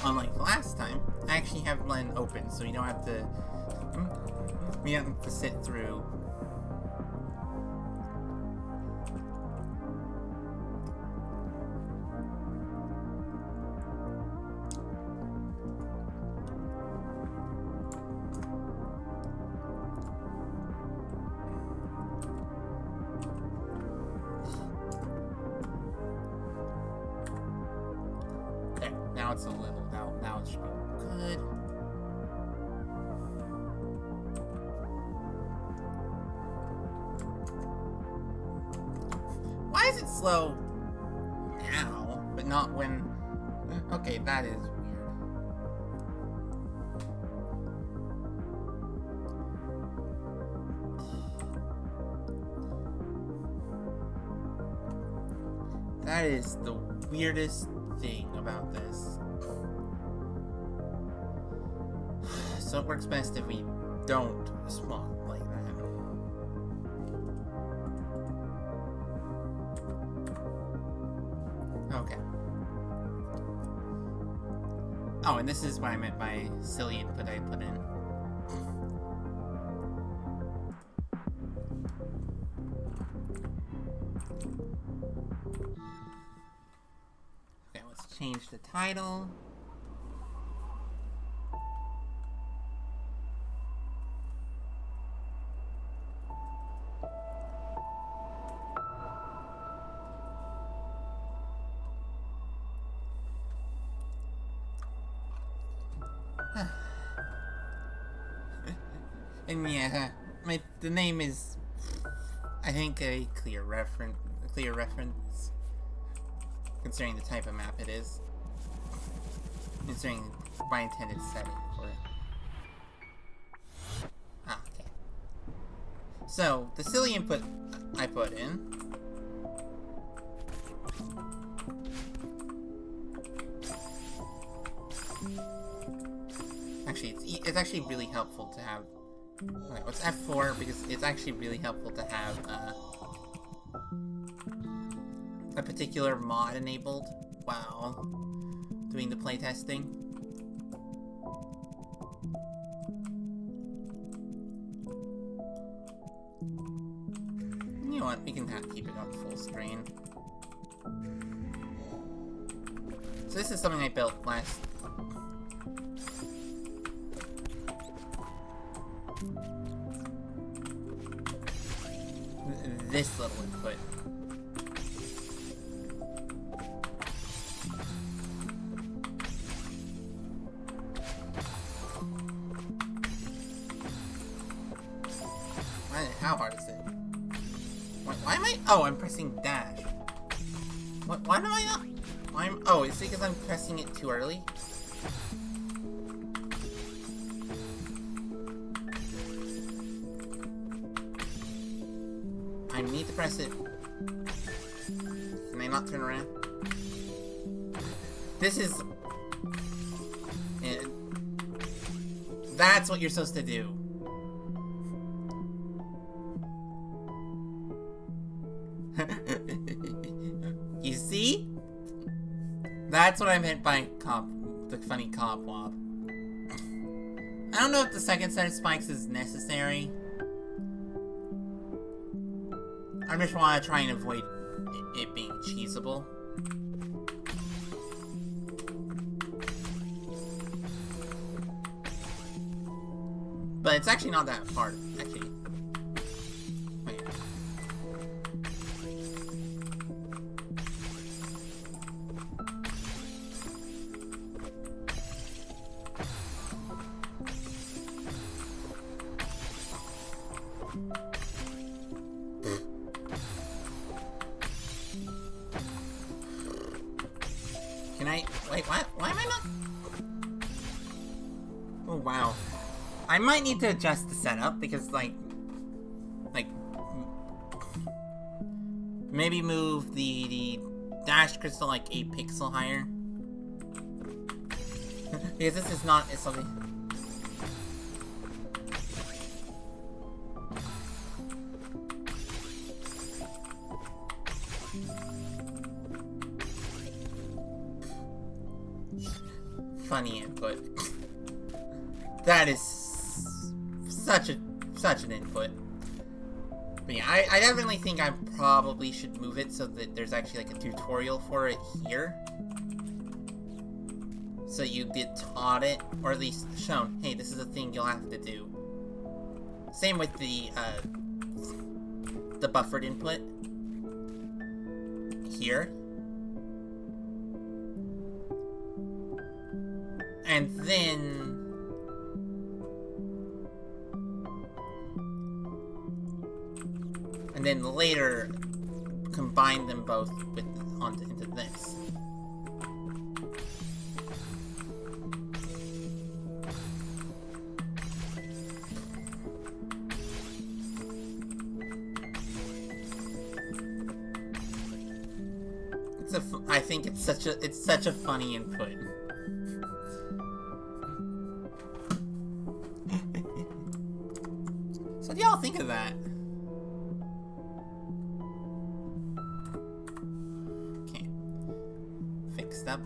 unlike the last time, I actually have Len open, so you don't have to... We don't have to sit through... There, now it's a little... Now it should be good. Why is it slow now, but not when... Okay, that is weird. That is the weirdest thing about this. So it works best if we don't spawn like that. Okay. Oh, and this is what I meant by silly input I put in. Okay, let's change the title. And yeah, the name is, I think, a clear reference, considering the type of map it is, considering my intended setting for it. Ah, okay. So the silly input I put in. Actually, it's actually really helpful to have. Okay, what's F4? Because it's actually really helpful to have a particular mod enabled while doing the playtesting. You know what? We can keep it on full screen. So this is something I built last. This little input. How hard is it? Why am I? Oh, I'm pressing dash. Why am I not? Oh, it's because I'm pressing it too early? I need to press it. Can I not turn around? This is... That's what you're supposed to do. You see? That's what I meant by the funny cop wob. I don't know if the second set of spikes is necessary. I just want to try and avoid it being cheesable. But it's actually not that hard, actually. Wait. Can I... Wait, why am I not... Oh, wow. I might need to adjust the setup, because, like... Maybe move the dash crystal, like, a pixel higher. Because this is not... It's something... funny input. That is such an input. But yeah, I definitely think I probably should move it so that there's actually like a tutorial for it here. So you get taught it, or at least shown, hey, this is a thing you'll have to do. Same with the buffered input here. And then later combine them both with into this. I think it's such a funny input. So what do y'all think of that? Okay. Fixed up.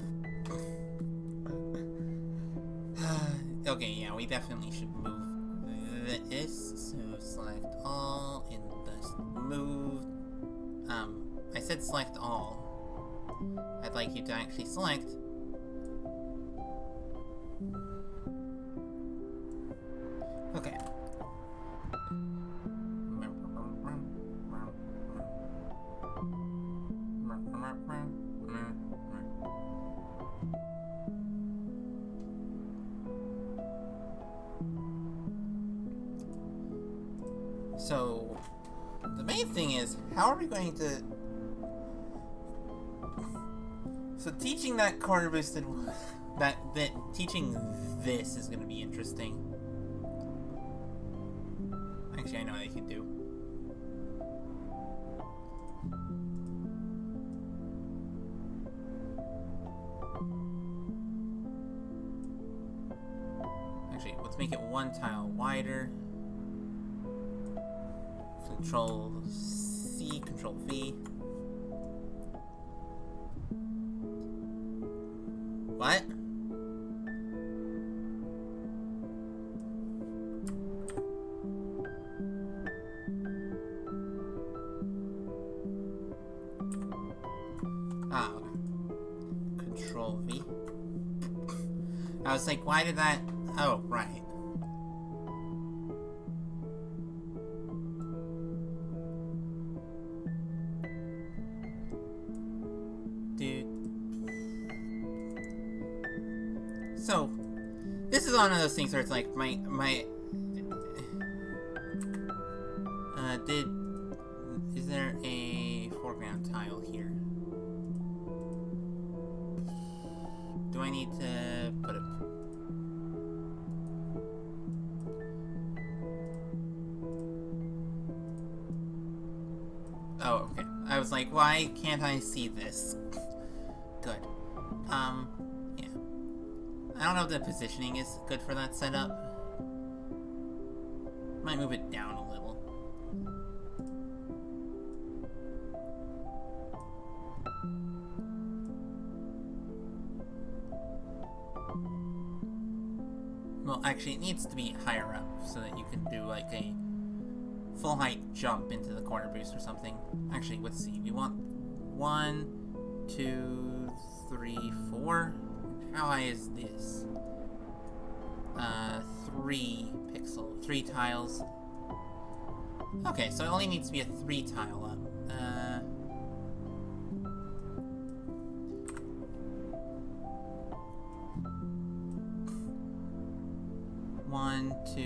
Okay, yeah, we definitely should move this. So select all in this move. I said select all. I'd like you to actually select. Okay. So, the main thing is, how are we going to... So teaching that corner boosted, teaching this is going to be interesting. Actually, I know what I can do. Actually, let's make it one tile wider. Control C, Control V. What? Ah, okay. Control V. I was like, why did that... Oh, right. So, this is one of those things where it's like, is there a foreground tile here? Do I need to put it? Oh, okay. I was like, why can't I see this? Good. Yeah. I don't know if the positioning is good for that setup. Might move it down a little. Well, actually, it needs to be higher up so that you can do like a full height jump into the corner boost or something. Actually, let's see. We want 1, 2, 3, 4. How high is this? 3 pixel, 3 tiles. Okay, so it only needs to be a 3 tile up. 1, 2.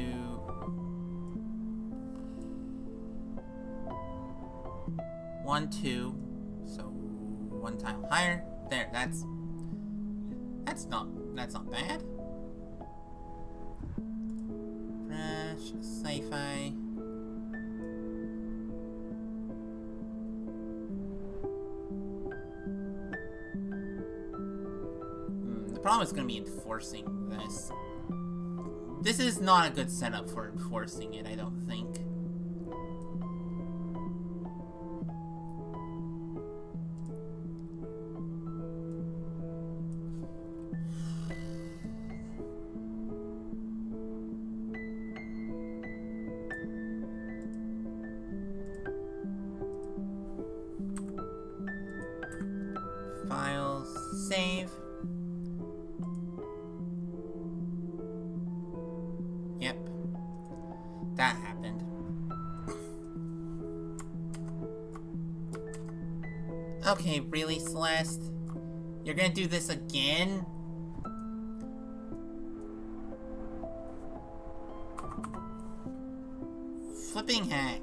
1, 2. So 1 tile higher. There, that's not bad. Fresh, sci-fi. The problem is going to be enforcing this. This is not a good setup for enforcing it, I don't think. Okay, really, Celeste? You're gonna do this again? Flipping heck.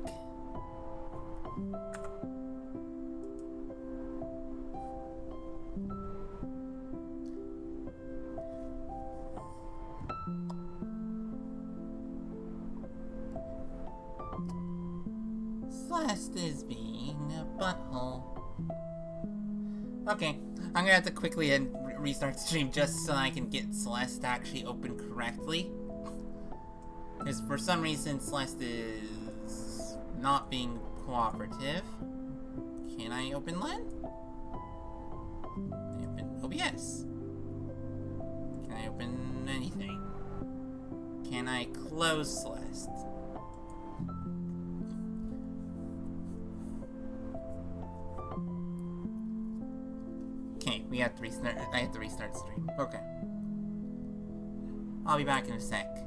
Celeste is being a butthole. Okay, I'm gonna have to quickly restart stream just so I can get Celeste to actually open correctly. Because for some reason Celeste is not being cooperative. Can I open LAN? Can I open OBS? Can I open anything? Can I close Celeste? Okay, we have to restart. I have to restart stream. Okay. I'll be back in a sec.